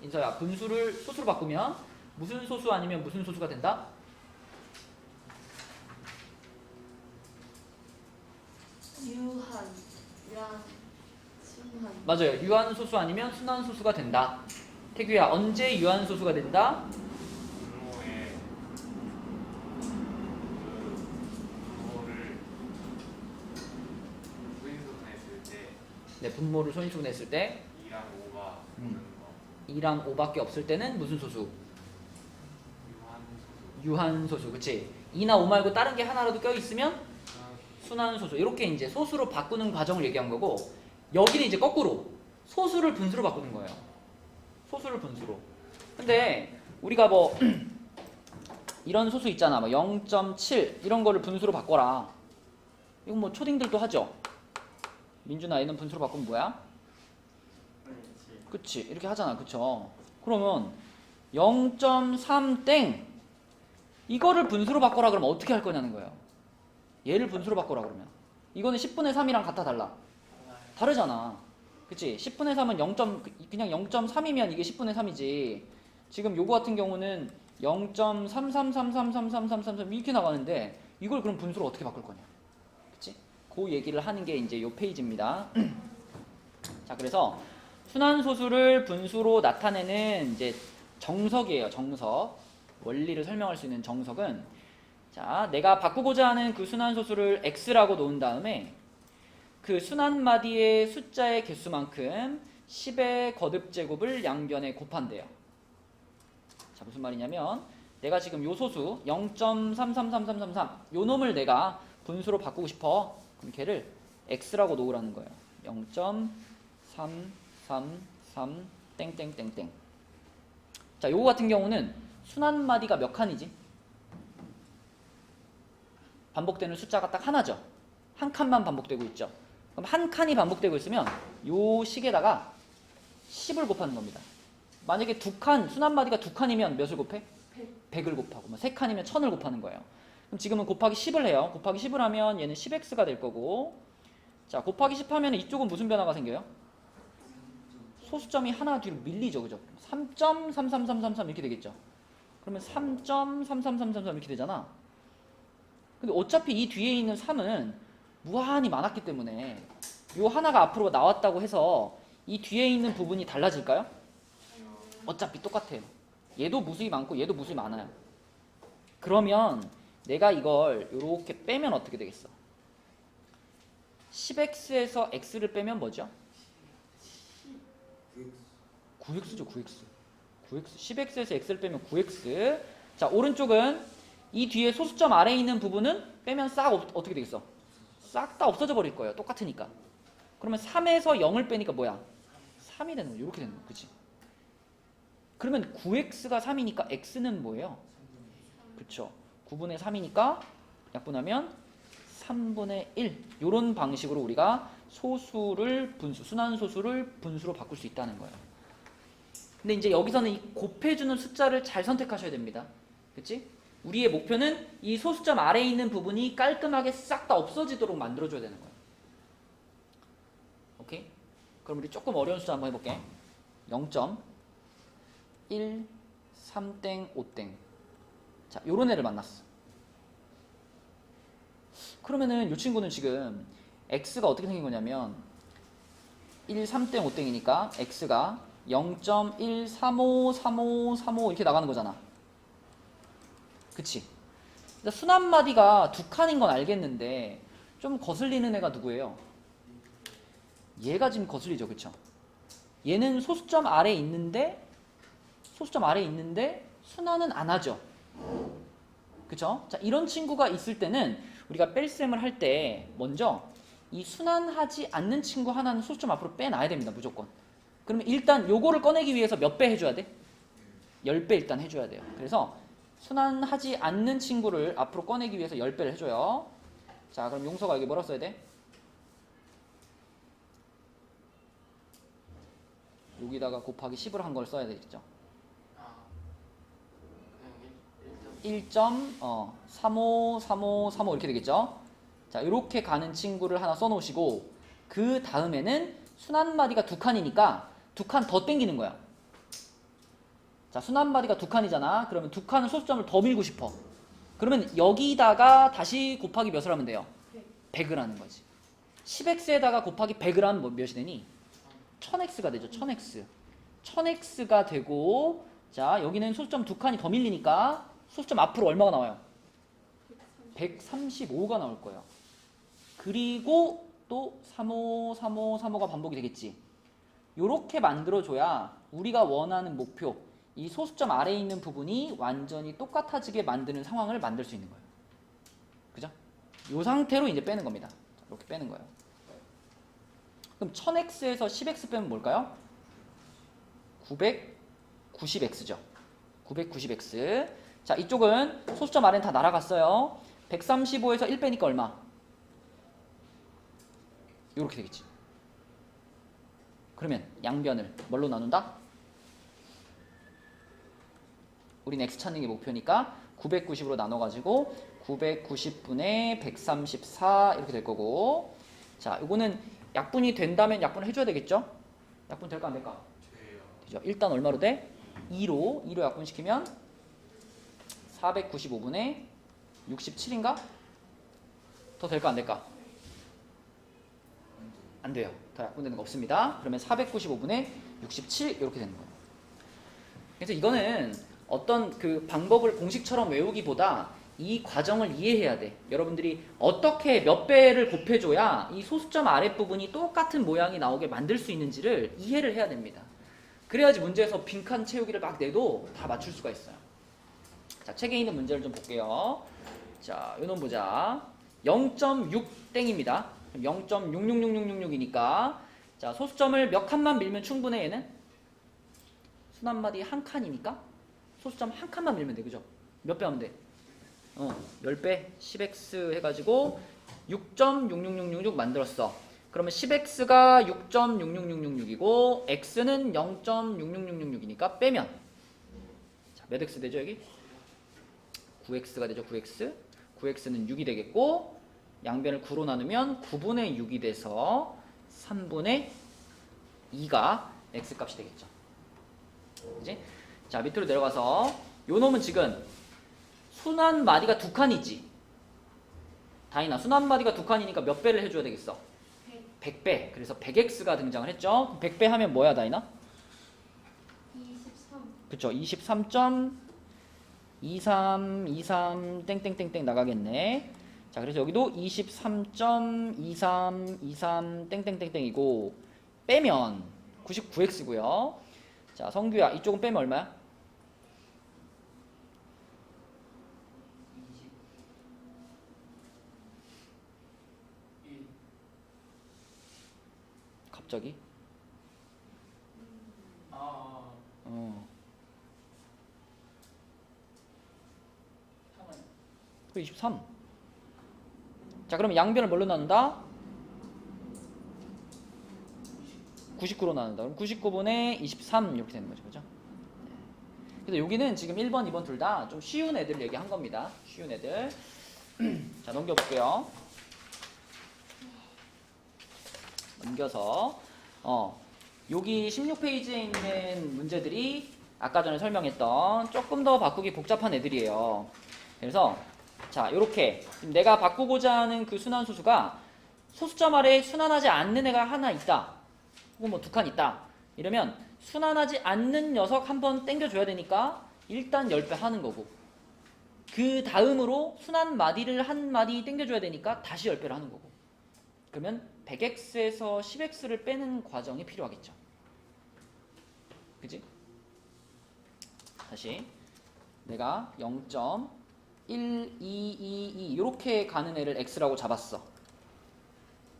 인서야, 분수를 소수로 바꾸면 무슨 소수 아니면 무슨 소수가 된다? 순환. 맞아요. 유한소수 아니면 순환소수가 된다. 태규야, 언제 유한소수가 된다? 분모에 분모를 소인수분했을 때 네, 분모를 소인수분했을 때 2랑 5가 오는 거 2랑 5밖에 없을 때는 무슨 소수? 유한소수 유한소수, 그치? 2나 5 말고 다른 게 하나라도 껴있으면 순환소수 이렇게 이제 소수로 바꾸는 과정을 얘기한 거고 여기는 이제 거꾸로 소수를 분수로 바꾸는 거예요. 소수를 분수로. 근데 우리가 뭐 이런 소수 있잖아. 뭐 0.7 이런 거를 분수로 바꿔라. 이건 뭐 초딩들도 하죠. 민준아 얘는 분수로 바꾸면 뭐야? 그치 이렇게 하잖아. 그쵸? 그러면 0.3 땡 이거를 분수로 바꿔라 그러면 어떻게 할 거냐는 거예요. 얘를 분수로 바꿔라 그러면 이거는 10분의 3이랑 같아 달라? 다르잖아. 그치? 10분의 3은 0. 그냥 0.3이면 이게 10분의 3이지. 지금 요거 같은 경우는 0.33333333 이렇게 나가는데 이걸 그럼 분수로 어떻게 바꿀 거냐. 그치? 그 얘기를 하는 게 이제 요 페이지입니다. 자, 그래서 순환소수를 분수로 나타내는 이제 정석이에요. 정석. 원리를 설명할 수 있는 정석은 자, 내가 바꾸고자 하는 그 순환소수를 x라고 놓은 다음에 그 순환마디의 숫자의 개수만큼 10의 거듭제곱을 양변에 곱한대요. 자, 무슨 말이냐면 내가 지금 요 소수 0.333333 요 놈을 내가 분수로 바꾸고 싶어. 그럼 걔를 x라고 놓으라는 거예요. 0.333 땡땡땡땡. 자, 요거 같은 경우는 순환마디가 몇 칸이지? 반복되는 숫자가 딱 하나죠. 한 칸만 반복되고 있죠. 그럼 한 칸이 반복되고 있으면 요 식에다가 10을 곱하는 겁니다. 만약에 두 칸, 순환마디가 두 칸이면 몇을 곱해? 100을 곱하고, 뭐 세 칸이면 1000을 곱하는 거예요. 그럼 지금은 곱하기 10을 해요. 곱하기 10을 하면 얘는 10x가 될 거고, 자, 곱하기 10 하면 이쪽은 무슨 변화가 생겨요? 소수점이 하나 뒤로 밀리죠. 그죠? 3.33333 이렇게 되겠죠. 그러면 3.33333 이렇게 되잖아. 근데 어차피 이 뒤에 있는 3은 무한히 많았기 때문에 요 하나가 앞으로 나왔다고 해서 이 뒤에 있는 부분이 달라질까요? 어차피 똑같아요. 얘도 무수히 많고 얘도 무수히 많아요. 그러면 내가 이걸 이렇게 빼면 어떻게 되겠어? 10x에서 x를 빼면 뭐죠? 9x죠. 9x. 10x에서 x를 빼면 9x. 자, 오른쪽은 이 뒤에 소수점 아래에 있는 부분은 빼면 싹 어떻게 되겠어? 싹 다 없어져 버릴 거예요. 똑같으니까. 그러면 3에서 0을 빼니까 뭐야? 3이 되는 거야. 이렇게 되는 거야. 그치? 그러면 9x가 3이니까 x는 뭐예요? 그쵸? 9분의 3이니까 약분하면 3분의 1. 이런 방식으로 우리가 소수를 분수, 순환소수를 분수로 바꿀 수 있다는 거예요. 근데 이제 여기서는 이 곱해주는 숫자를 잘 선택하셔야 됩니다. 그치? 우리의 목표는 이 소수점 아래에 있는 부분이 깔끔하게 싹 다 없어지도록 만들어줘야 되는 거예요. 오케이? 그럼 우리 조금 어려운 숫자 한번 해볼게. 0.1, 3땡, 5땡. 자, 요런 애를 만났어. 그러면은 이 친구는 지금 x가 어떻게 생긴 거냐면 1, 3땡, 5땡이니까 x가 0.1353535 이렇게 나가는 거잖아. 그치? 순환마디가 두 칸인 건 알겠는데 좀 거슬리는 애가 누구예요? 얘가 지금 거슬리죠. 그쵸? 얘는 소수점 아래에 있는데 순환은 안 하죠. 그쵸? 자, 이런 친구가 있을 때는 우리가 뺄셈을 할 때 먼저 이 순환하지 않는 친구 하나는 소수점 앞으로 빼놔야 됩니다. 무조건. 그러면 일단 요거를 꺼내기 위해서 몇 배 해줘야 돼? 10배 일단 해줘야 돼요. 그래서 순환하지 않는 친구를 앞으로 꺼내기 위해서 10배를 해줘요. 자, 그럼 용서가 여기 뭐라고 써야 돼? 여기다가 곱하기 10을 한 걸 써야 되겠죠. 1.353535 이렇게 되겠죠. 자, 이렇게 가는 친구를 하나 써놓으시고 그 다음에는 순환마디가 두 칸이니까 두 칸 더 땡기는 거야. 자, 순환마디가 두 칸이잖아. 그러면 두 칸은 소수점을 더 밀고 싶어. 그러면 여기다가 다시 곱하기 몇을 하면 돼요? 100을 하는 거지. 10x에다가 곱하기 100을 하면 뭐 몇이 되니? 1000x가 되죠. 1000x. 1000x가 되고, 자, 여기는 소수점 두 칸이 더 밀리니까 소수점 앞으로 얼마가 나와요? 135가 나올 거예요. 그리고 또 353535가 반복이 되겠지. 요렇게 만들어줘야 우리가 원하는 목표, 이 소수점 아래에 있는 부분이 완전히 똑같아지게 만드는 상황을 만들 수 있는 거예요. 그죠? 이 상태로 이제 빼는 겁니다. 이렇게 빼는 거예요. 그럼 1000x에서 10x 빼면 뭘까요? 990x죠. 990x. 자, 이쪽은 소수점 아래는 다 날아갔어요. 135에서 1 빼니까 얼마? 이렇게 되겠지. 그러면 양변을 뭘로 나눈다? 우린 x 찾는 게 목표니까 990으로 나눠가지고 990분의 134 이렇게 될 거고. 자, 이거는 약분이 된다면 약분을 해줘야 되겠죠? 약분 될까 안 될까? 돼요. 되죠. 일단 얼마로 돼? 2로 약분시키면 495분의 67인가? 더 될까 안 될까? 안 돼요. 더 약분되는 거 없습니다. 그러면 495분의 67 이렇게 되는 거예요. 그래서 이거는 어떤 그 방법을 공식처럼 외우기보다 이 과정을 이해해야 돼. 여러분들이 어떻게 몇 배를 곱해줘야 이 소수점 아랫부분이 똑같은 모양이 나오게 만들 수 있는지를 이해를 해야 됩니다. 그래야지 문제에서 빈칸 채우기를 막 내도 다 맞출 수가 있어요. 자, 책에 있는 문제를 좀 볼게요. 자, 요 놈 보자. 0.6 땡입니다. 0.666666이니까 자, 소수점을 몇 칸만 밀면 충분해 얘는? 순한마디 한 칸이니까 소수점 한 칸만 밀면 돼. 그죠? 몇 배 하면 돼? 10배 10x 해가지고 6.66666 만들었어. 그러면 10x가 6.66666이고 x는 0.66666이니까 빼면 자, 몇 x 되죠 여기? 9x가 되죠. 9x 9x는 6이 되겠고 양변을 9로 나누면 9분의 6이 돼서 3분의 2가 x값이 되겠죠. 그지? 자, 밑으로 내려가서 요 놈은 지금 순한 마디가 두 칸이지. 다인아, 순한 마디가 두 칸이니까 몇 배를 해줘야 되겠어? 100배. 그래서 100x가 등장을 했죠. 100배 하면 뭐야, 다인아? 23. 그쵸. 23.23 땡땡땡땡 나가겠네. 자, 그래서 여기도 23.2323 땡땡땡땡이고 빼면 99x고요. 자, 성규야, 이쪽은 빼면 얼마야? 1. 갑자기? 아. 그 23. 자, 그러면 양변을 뭘로 나눈다? 99로 나눈다. 그럼 99분의 23 이렇게 되는 거죠. 그죠? 네. 그래서 여기는 지금 1번, 2번 둘 다 좀 쉬운 애들 얘기한 겁니다. 쉬운 애들. 자, 넘겨볼게요. 넘겨서 여기 16페이지에 있는 문제들이 아까 전에 설명했던 조금 더 바꾸기 복잡한 애들이에요. 그래서 자, 요렇게 내가 바꾸고자 하는 그 순환소수가 소수점 아래에 순환하지 않는 애가 하나 있다. 혹은 뭐 두 칸 있다. 이러면 순환하지 않는 녀석 한번 땡겨줘야 되니까 일단 10배 하는 거고 그 다음으로 순환 마디를 한 마디 땡겨줘야 되니까 다시 10배를 하는 거고 그러면 100x에서 10x를 빼는 과정이 필요하겠죠. 그지? 다시 내가 0.1222 이렇게 가는 애를 x라고 잡았어.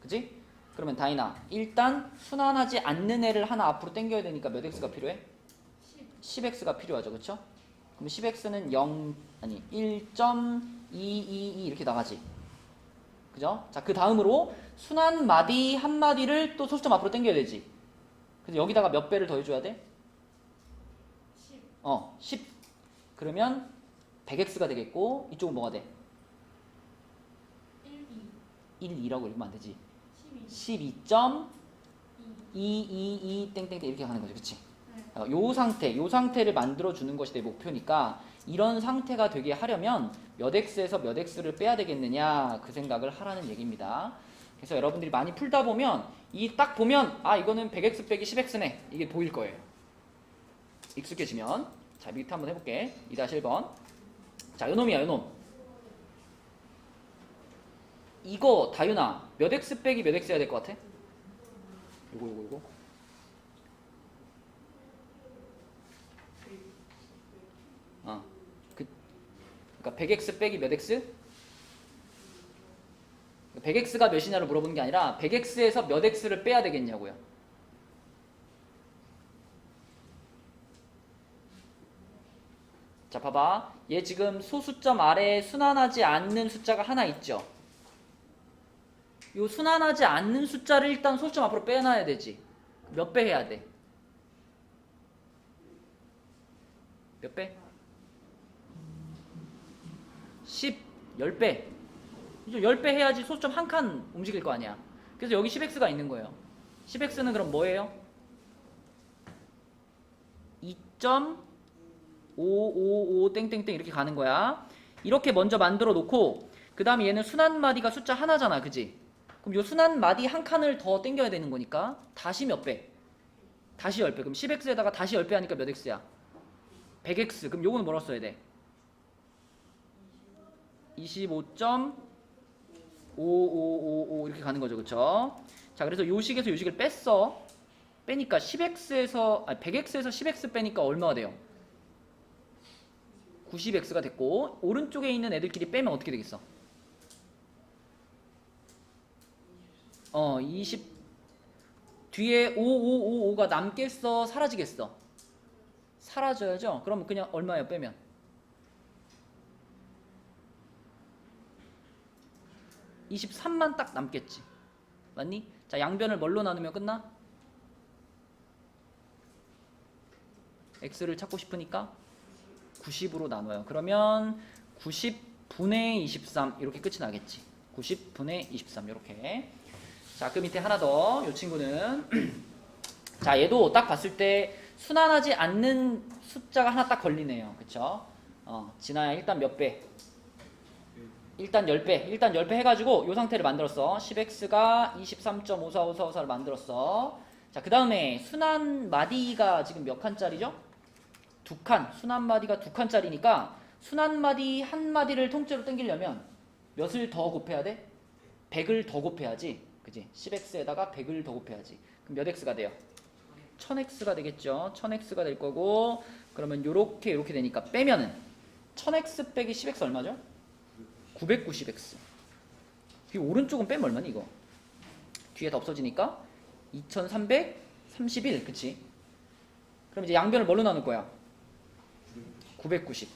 그지? 그러면 다이나 일단 순환하지 않는 애를 하나 앞으로 당겨야 되니까 몇 x가 필요해? 10x가 필요하죠. 그쵸? 그럼 10x는 1.222 이렇게 나가지. 그죠? 자, 그 다음으로 순환 마디 한 마디를 또 소수점 앞으로 당겨야 되지. 그래서 여기다가 몇 배를 더해줘야 돼? 10. 그러면 100x가 되겠고 이쪽은 뭐가 돼? 1, 2라고 읽으면 안 되지. 12.222 땡땡땡 이렇게 가는 거죠. 그치? 요 상태를 만들어 주는 것이 내 목표니까 이런 상태가 되게 하려면 몇 x에서 몇 x를 빼야 되겠느냐 그 생각을 하라는 얘기입니다. 그래서 여러분들이 많이 풀다 보면 이 딱 보면 아 이거는 100x 빼기 10x네 이게 보일 거예요. 익숙해지면 자 밑에 한번 해볼게. 2-1번 자 요놈이야 요놈. 이거 다윤아 몇 x 빼기 몇 x 해야 될 것 같아? 요거 그러니까 100x 빼기 몇 x? 100x가 몇이냐를 물어보는 게 아니라 100x에서 몇 x를 빼야 되겠냐고요. 자, 봐봐. 얘 지금 소수점 아래에 순환하지 않는 숫자가 하나 있죠. 요 순환하지 않는 숫자를 일단 소수점 앞으로 빼놔야 되지. 몇 배 해야 돼? 몇 배? 10, 10배. 이제 10배 해야지 소수점 한 칸 움직일 거 아니야. 그래서 여기 10x가 있는 거예요. 10x는 그럼 뭐예요? 2.555 땡땡땡 이렇게 가는 거야. 이렇게 먼저 만들어 놓고 그 다음에 얘는 순환 마디가 숫자 하나잖아, 그지? 그럼 요 순환 마디 한 칸을 더 땡겨야 되는 거니까 다시 몇 배? 다시 10배. 그럼 10x에다가 다시 10배 하니까 몇 x야? 100x. 그럼 요거는 뭐라고 써야 돼? 25.5555 이렇게 가는 거죠, 그쵸? 자, 그래서 요 식에서 요 식을 뺐어. 빼니까 10x에서 100x에서 10x 빼니까 얼마가 돼요? 90x가 됐고 오른쪽에 있는 애들끼리 빼면 어떻게 되겠어? 20 뒤에 5555가 남겠어, 사라지겠어? 사라져야죠. 그럼 그냥 얼마예요, 빼면? 23만 딱 남겠지. 맞니? 자, 양변을 뭘로 나누면 끝나? x를 찾고 싶으니까 90으로 나눠요. 그러면 90분의 23 이렇게 끝이 나겠지. 90분의 23 이렇게. 자, 그 밑에 하나 더. 이 친구는 자, 얘도 딱 봤을 때 순환하지 않는 숫자가 하나 딱 걸리네요. 그쵸? 진아야 일단 몇 배? 일단 10배. 일단 10배 해가지고 이 상태를 만들었어. 10x가 23.545454를 만들었어. 자, 그 다음에 순환 마디가 지금 몇 칸짜리죠? 2칸. 순환 마디가 2칸짜리니까 순환 마디 한 마디를 통째로 땡기려면 몇을 더 곱해야 돼? 100을 더 곱해야지. 그지? 10x에다가 100을 더 곱해야지. 그럼 몇 x가 돼요? 1000x가 되겠죠. 1000x가 될 거고 그러면 요렇게 요렇게 되니까 빼면은 1000x 빼기 10x 얼마죠? 990x. 이 오른쪽은 빼면 얼마니 이거? 뒤에 다 없어지니까 2331. 그치? 그럼 이제 양변을 뭘로 나눌 거야? 990.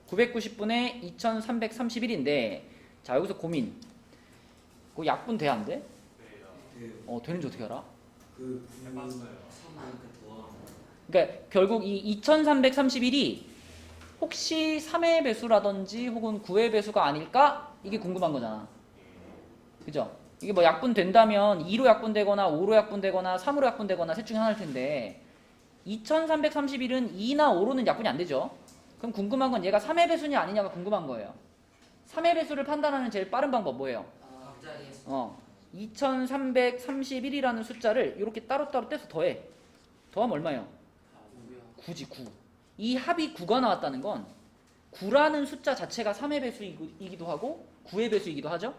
990분의 2331인데 자, 여기서 고민. 그거 약분 돼야 안 돼? 되는지 어떻게 알아? 그러니까 결국 이 2331이 혹시 3의 배수라든지 혹은 9의 배수가 아닐까? 이게 궁금한 거잖아. 그죠? 이게 뭐 약분된다면 2로 약분되거나 5로 약분되거나 3으로 약분되거나 셋 중에 하나일 텐데 2331은 2나 5로는 약분이 안 되죠. 그럼 궁금한 건 얘가 3의 배수냐 아니냐가 궁금한 거예요. 3의 배수를 판단하는 제일 빠른 방법 뭐예요? 2331이라는 숫자를 이렇게 따로따로 떼서 더해. 더하면 얼마예요? 9지, 9. 이 합이 9가 나왔다는 건 9라는 숫자 자체가 3의 배수이기도 하고 9의 배수이기도 하죠.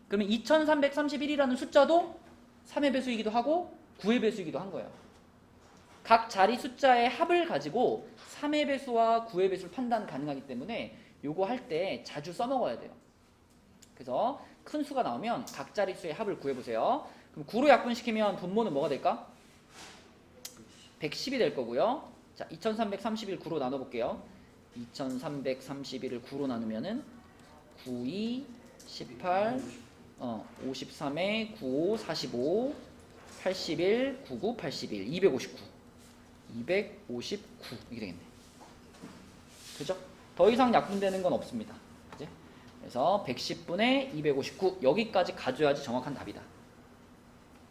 그러면 2331이라는 숫자도 3의 배수이기도 하고 9의 배수이기도 한 거예요. 각 자리 숫자의 합을 가지고 3의 배수와 9의 배수를 판단 가능하기 때문에 요거 할 때 자주 써먹어야 돼요. 그래서 큰 수가 나오면 각 자리 수의 합을 구해보세요. 그럼 9로 약분시키면 분모는 뭐가 될까? 110이 될 거고요. 자, 2331 9로 나눠볼게요. 2331을 9로 나누면은 92, 18, 53에 95, 45, 81, 99, 81, 259. 259 이렇게 되겠네. 그죠? 더 이상 약분되는 건 없습니다. 그치? 그래서 110분의 259 여기까지 가져야지 정확한 답이다.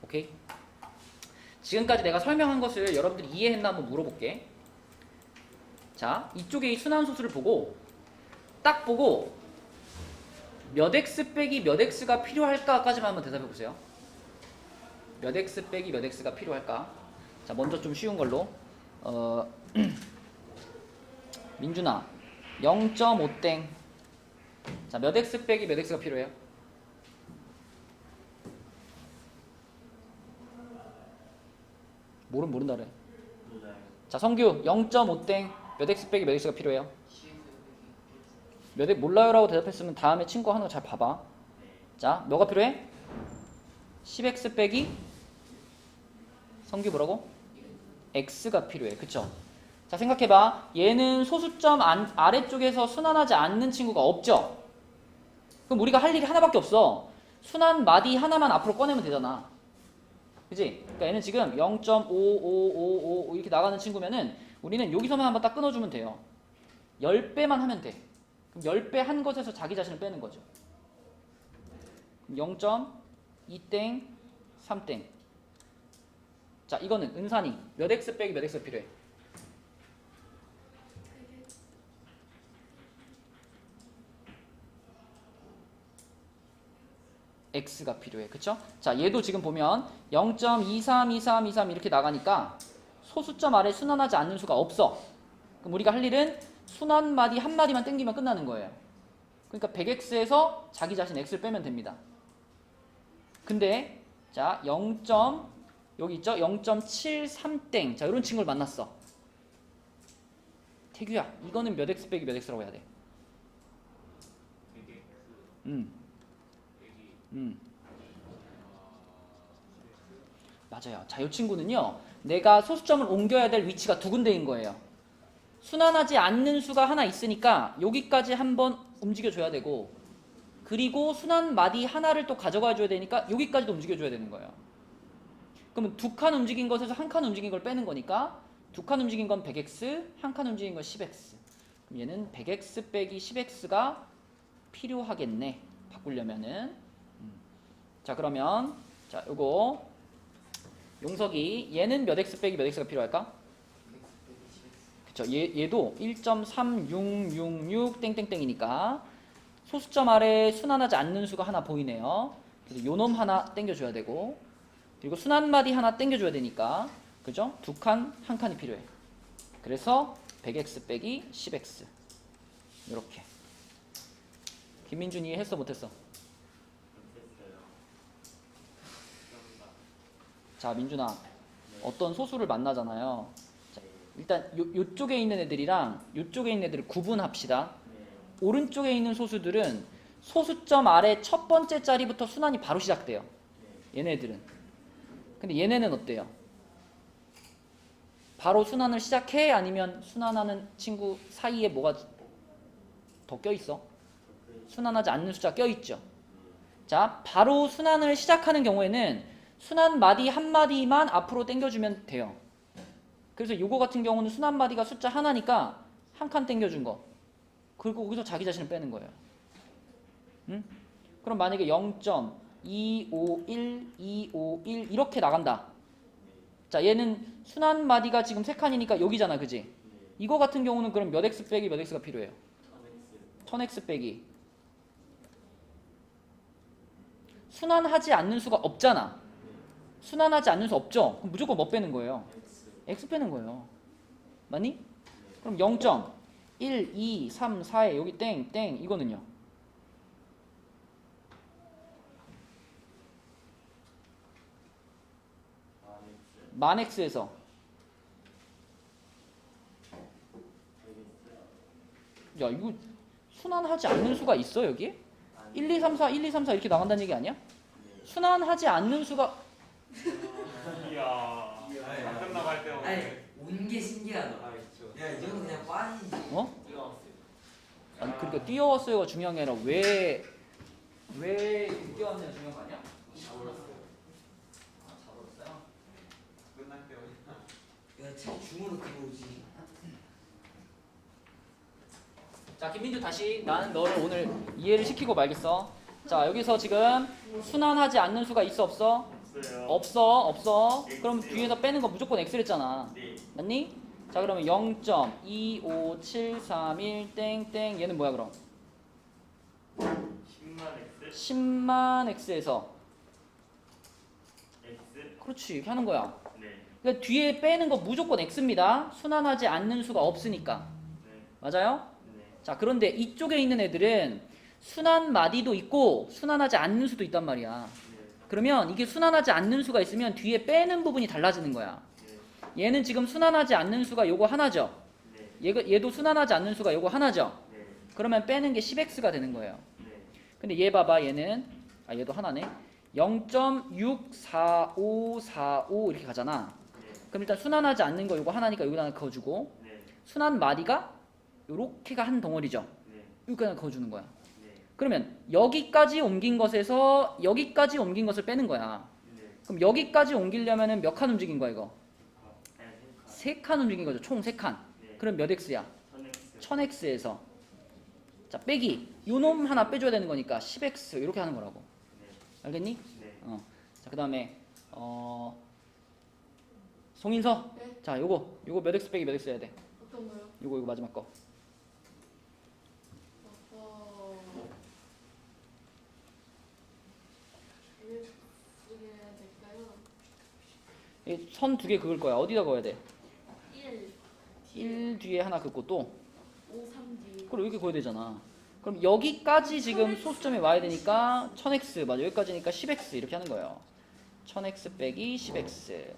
오케이? 지금까지 내가 설명한 것을 여러분들이 이해했나 한번 물어볼게. 자, 이쪽에 이 순환소수를 보고 딱 보고 몇 x 빼기 몇 x가 필요할까까지만 한번 대답해 보세요. 몇 x 빼기 몇 x가 필요할까? 자, 먼저 좀 쉬운 걸로 민준아 0.5땡. 자, 몇 x 빼기 몇 x가 필요해요? 모른다 그래. 자, 성규 0.5땡 몇 x 빼기 몇 x가 필요해요? 몇 x 몰라요라고 대답했으면 다음에 친구 하는 거 잘 봐봐. 자, 뭐가 필요해? 10x 빼기 성규 뭐라고? x가 필요해. 그쵸? 자, 생각해봐. 얘는 소수점 아래쪽에서 순환하지 않는 친구가 없죠? 그럼 우리가 할 일이 하나밖에 없어. 순환 마디 하나만 앞으로 꺼내면 되잖아. 그치? 그러니까 얘는 지금 0.5555 이렇게 나가는 친구면은 우리는 여기서만 한번 딱 끊어주면 돼요. 10배만 하면 돼. 그럼 10배 한 것에서 자기 자신을 빼는 거죠. 0.2땡 3땡. 자, 이거는 은산이 몇 x 빼기 몇 x가 필요해? x가 필요해. 그쵸? 자, 얘도 지금 보면 0.232323 이렇게 나가니까 소수점 아래 순환하지 않는 수가 없어. 그럼 우리가 할 일은 순환 마디 한 마디만 땡기면 끝나는 거예요. 그러니까 100x에서 자기 자신 x를 빼면 됩니다. 근데 자, 여기 있죠? 0.73땡. 자, 이런 친구를 만났어. 태규야, 이거는 몇 x 빼기 몇 x라고 해야 돼? 맞아요. 자, 이 친구는요, 내가 소수점을 옮겨야 될 위치가 두 군데인 거예요. 순환하지 않는 수가 하나 있으니까 여기까지 한번 움직여줘야 되고, 그리고 순환 마디 하나를 또 가져가 줘야 되니까 여기까지도 움직여줘야 되는 거예요. 그러면 두 칸 움직인 것에서 한 칸 움직인 걸 빼는 거니까 두 칸 움직인 건 100x, 한 칸 움직인 건 10x. 그럼 얘는 100x 빼기 10x가 필요하겠네. 바꾸려면은. 자, 그러면 자, 요거 용석이 얘는 몇 x 빼기 몇 x가 필요할까? 그쵸? 얘도 1.3666 땡땡땡이니까 소수점 아래 순환하지 않는 수가 하나 보이네요. 그래서 요놈 하나 땡겨줘야 되고, 그리고 순환마디 하나 땡겨줘야 되니까, 그죠? 두 칸, 한 칸이 필요해. 그래서 100x 빼기 10x. 이렇게. 김민준이 했어 못했어? 자, 민준아, 어떤 소수를 만나잖아요. 자, 일단 요쪽에 있는 애들이랑 요쪽에 있는 애들을 구분합시다. 오른쪽에 있는 소수들은 소수점 아래 첫 번째 자리부터 순환이 바로 시작돼요. 얘네들은. 근데 얘네는 어때요? 바로 순환을 시작해? 아니면 순환하는 친구 사이에 뭐가 더 껴있어? 순환하지 않는 숫자 껴있죠. 자, 바로 순환을 시작하는 경우에는 순환 마디 한 마디만 앞으로 당겨주면 돼요. 그래서 요거 같은 경우는 순환 마디가 숫자 하나니까 한 칸 당겨준 거. 그리고 거기서 자기 자신을 빼는 거예요. 응? 그럼 만약에 0.251, 251 이렇게 나간다. 자, 얘는 순환 마디가 지금 세 칸이니까 여기잖아, 그지? 이거 같은 경우는 그럼 몇 x 빼기 몇 x가 필요해요? 1000x 빼기. 순환하지 않는 수가 없잖아. 순환하지 않는 수 없죠? 그럼 무조건 뭐 빼는 거예요? x 빼는 거예요. 맞니? 그럼 0.1, 2, 3, 4에 여기 땡, 땡 이거는요? 만 x에서 야, 이거 순환하지 않는 수가 있어 여기? 1, 2, 3, 4, 1, 2, 3, 4 이렇게 나간다는 얘기 아니야? 순환하지 않는 수가 이야. 당근 나갈 때 아니 온 게 신기하다. 야, 이 정도 그냥 빠지지. 어? 아니 그러니까 뛰어왔어요가 중요한 게 아니라 왜 뛰어왔냐가 중요한 거 아니야? 잡았어요? 끝날 때 야, 책 중으로 들어오지. 자, 김민주 다시 나는 너를 오늘 이해를 시키고 말겠어. 자, 여기서 지금 순환하지 않는 수가 있어 없어? 없어요. 없어. 그럼 뒤에서 빼는 거 무조건 x랬잖아. 네. 맞니? 자, 그러면 0.25731 땡땡 얘는 뭐야 그럼? 10만 x 10만 x에서 x 그렇지 이렇게 하는 거야. 네. 그러니까 뒤에 빼는 거 무조건 x입니다. 순환하지 않는 수가 없으니까. 네. 맞아요? 네. 자, 그런데 이쪽에 있는 애들은 순환 마디도 있고 순환하지 않는 수도 있단 말이야. 네. 그러면 이게 순환하지 않는 수가 있으면 뒤에 빼는 부분이 달라지는 거야. 네. 얘는 지금 순환하지 않는 수가 요거 하나죠. 네. 얘도 순환하지 않는 수가 요거 하나죠. 네. 그러면 빼는 게 10x가 되는 거예요. 네. 근데 얘 봐봐, 얘는 아 얘도 하나네. 0.64545 이렇게 가잖아. 그럼 일단 순환하지 않는 거 이거 하나니까 여기다 하나 그어주고 순환 마디가 요렇게가 한 덩어리죠. 여기다 하나 그어주는 거야. 그러면 여기까지 옮긴 것에서 여기까지 옮긴 것을 빼는 거야. 그럼 여기까지 옮기려면은 몇 칸 움직인 거야 이거? 3칸 움직인 거죠. 총 3칸. 그럼 몇 x야? 1000x에서 자 빼기 요 놈 하나 빼줘야 되는 거니까 10x 이렇게 하는 거라고. 알겠니? 자 그다음에 송인서. 네? 자 요거 몇 x 빼기 몇 x 해야 돼? 어떤 거요? 요거 마지막 거. 왜 쓰게 될까요? 선 2개 그을 거야. 어디다 그어야 돼? 1, 1 뒤에 하나 긋고 또 5, 3, D. 그럼 여기 그어야 되잖아. 그럼 여기까지 지금 소수점에 와야 되니까 1000x 맞아. 여기까지니까 10x 이렇게 하는 거예요. 1000x 빼기 10x.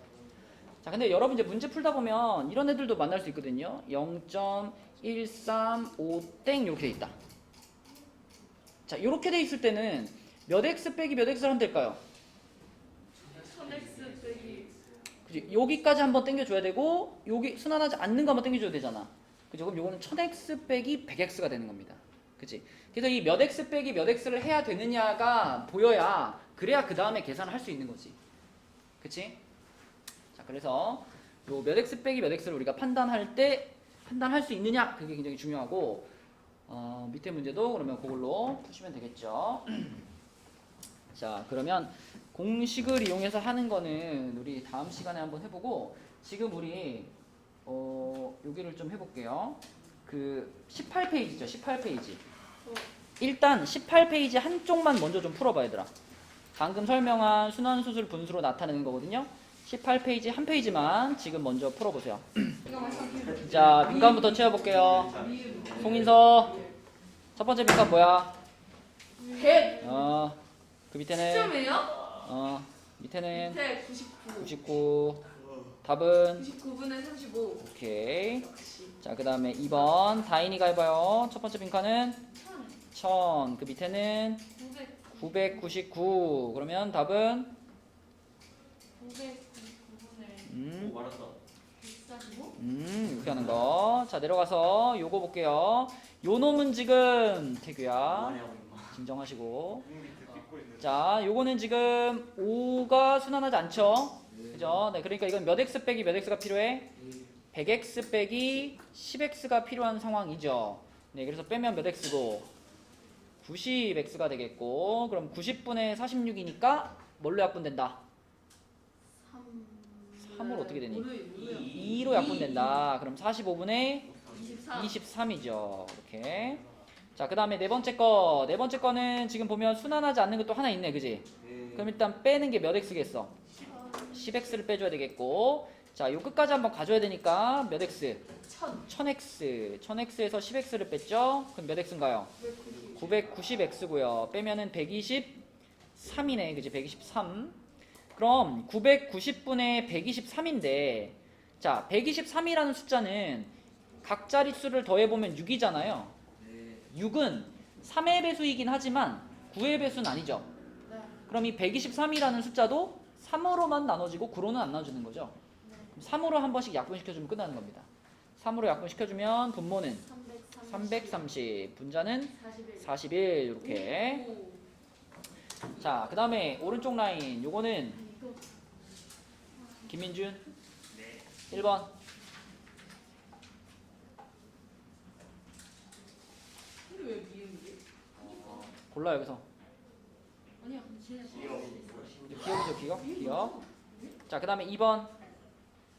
자 근데 여러분 이제 문제 풀다 보면 이런 애들도 만날 수 있거든요. 0.135땡 이렇게 돼 있다. 자 이렇게 돼 있을 때는 몇 x 빼기 몇 x를 하면 될까요? 1000X 빼기. 그치? 여기까지 한번 땡겨줘야 되고 여기 순환하지 않는 거 한번 땡겨줘야 되잖아. 그죠? 그럼 요거는 1000x 빼기 100x가 되는 겁니다. 그치? 그래서 이 몇 x 빼기 몇 x를 해야 되느냐가 보여야 그래야 그 다음에 계산을 할 수 있는 거지. 그치? 자 그래서 요 몇 x 빼기 몇 x를 우리가 판단할 수 있느냐 그게 굉장히 중요하고 밑에 문제도 그러면 그걸로 푸시면 되겠죠. 자 그러면 공식을 이용해서 하는 거는 우리 다음 시간에 한번 해보고 지금 우리 여기를 좀 해볼게요. 그 18페이지죠. 18페이지. 일단 18페이지 한쪽만 먼저 좀 풀어봐 얘들아. 방금 설명한 순환수술 분수로 나타내는 거거든요. 18페이지 한 페이지만 지금 먼저 풀어보세요. 자 빈칸부터 채워볼게요. 송인서 첫 번째 빈칸 뭐야? 100. 그 밑에는 시점이에요? 밑에는 밑에 99. 99. 답은 99분의 35. 오케이. 자 그 다음에 2번 다인이가 해봐요. 첫 번째 빈칸은 1000. 그 밑에는 999. 그러면 답은 999분의 말았다. 145? 이렇게 하는 거. 자 내려가서 요거 볼게요. 요 놈은 지금 태규야 진정하시고. 자 요거는 지금 5가 순환하지 않죠? 그죠? 네 그러니까 이건 몇 x 빼기 몇 x가 필요해? 100x 빼기 10x가 필요한 상황이죠. 네 그래서 빼면 몇 x고 90x가 되겠고 그럼 90분의 46이니까 뭘로 약분된다? 3으로 어떻게 되니? 2로 약분된다. 그럼 45분의 23이죠. 이렇게. 자, 그 다음에 네 번째 거. 네 번째 거는 지금 보면 순환하지 않는 것도 하나 있네. 그지? 그럼 일단 빼는 게 몇 x겠어? 10x를 빼줘야 되겠고. 자, 요 끝까지 한번 가져야 되니까 몇 x? 1000x. 1000x에서 10x를 뺐죠? 그럼 몇 x인가요? 990x고요. 빼면은 123이네. 그지? 123. 그럼 990분의 123인데 자 123이라는 숫자는 각 자릿수를 더해보면 6이잖아요. 6은 3의 배수이긴 하지만 9의 배수는 아니죠. 그럼 이 123이라는 숫자도 3으로만 나눠지고 9로는 안 나눠지는 거죠. 그럼 3으로 한 번씩 약분시켜주면 끝나는 겁니다. 3으로 약분시켜주면 분모는 330, 분자는 41 이렇게. 자, 그 다음에 오른쪽 라인 요거는 김민준 1번 골라 여기서 기억이죠 기억. 자, 그 다음에 2번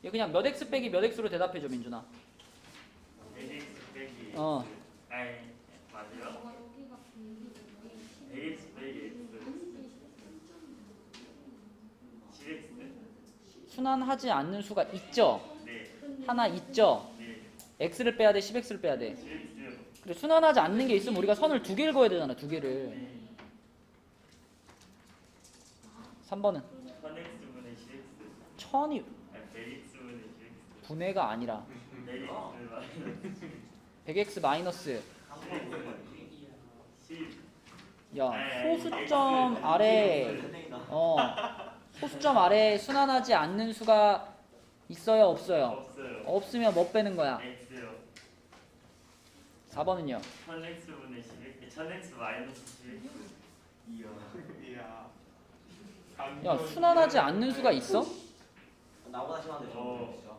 이거 그냥 몇 x 빼기 몇 x로 대답해줘 민준아. x 빼기 어 아니 맞아요? x 빼기 x 10x 순환하지 않는 수가 있죠. 네, 하나 있죠. 네, x를 빼야 돼 10x를 빼야 돼. 10x 그래 순환하지 않는 게 있으면 우리가 선을 2개를 그어야 되잖아. 2개를. 3번은 1000x분의 10x 1000이 아니 100x분의 10x 분해가 아니라 100x 100x 마이너스 10 야, 소수점 아래 소수점 아래 순환하지 않는 수가 있어요, 없어요? 없어요. 없으면 뭐 빼는 거야? x요. 4번은요? 1000x분의 10x 1000x 마이너스 10x. 야, 순환하지 않는 수가 있어? 나보다 심한데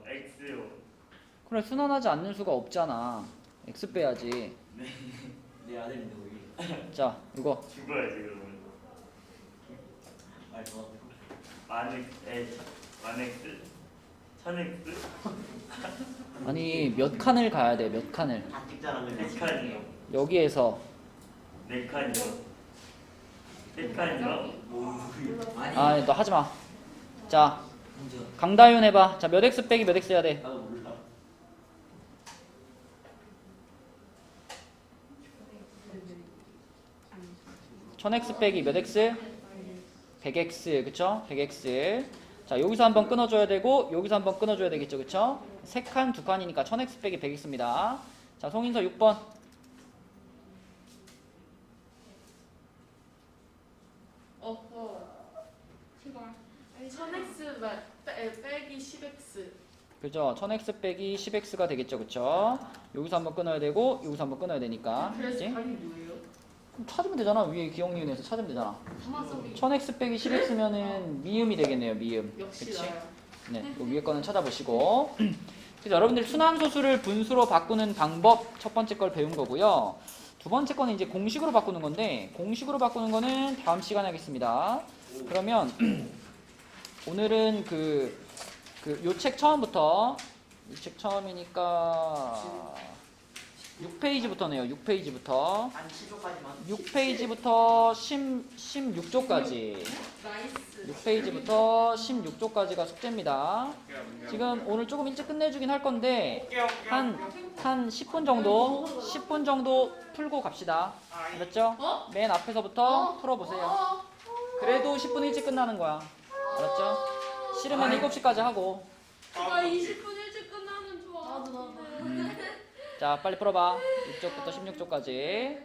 x요. 그래, 순환하지 않는 수가 없잖아. x 빼야지. 내 아들인데 우리. 자, 이거 죽어야지 그러면. 말 좋아. 만 x 1000x 아니 몇 칸을 가야 돼? 몇 칸을? 다 찍자는 거지. 100칸이요. 여기에서 4칸이요. 100칸이요. 아, 너 하지 마. 자, 문제. 강다윤 해봐. 자, 몇 x 빼기 몇 x 해야 돼? 나도 몰라. 1000x 빼기 몇 x? 100x, 그쵸? 100x. 자, 여기서 한번 끊어줘야 되고 여기서 한번 끊어줘야 되겠죠, 그쵸? 3칸, 2칸이니까 1000x 빼기 100x입니다. 자, 송인서 6번. 시간. 1000x 빼기 10x. 그죠? 1000x 빼기 10x가 되겠죠, 그쵸? 여기서 한번 끊어야 되고 여기서 한번 끊어야 되니까. 그래서 그치? 답이 뭐예요? 그럼 찾으면 되잖아. 위에 기억니은에서 찾으면 되잖아. 가마솥이 1000x 빼기 10x면은 미음이 되겠네요, 미음. 역시 그치? 나요. 네, 그 위에 거는 찾아보시고. 그래서 여러분들 순환소수를 분수로 바꾸는 방법 첫 번째 걸 배운 거고요. 두 번째 거는 이제 공식으로 바꾸는 건데 공식으로 바꾸는 거는 다음 시간에 하겠습니다. 그러면 오늘은 요 책 처음부터 이 책 처음이니까 6페이지부터네요. 6페이지부터 한 10초까지만. 6페이지부터 16조까지 나이스. 6페이지부터 16조까지가 숙제입니다. 지금 오늘 조금 일찍 끝내주긴 할 건데 한 10분 정도 풀고 갑시다. 알았죠? 맨 앞에서부터 풀어보세요. 그래도 10분 일찍 끝나는 거야. 알았죠? 싫으면 7시까지 하고. 나 20분 일찍 끝나는 좋아. 나도. 자, 빨리 풀어봐. 6조부터 16조까지.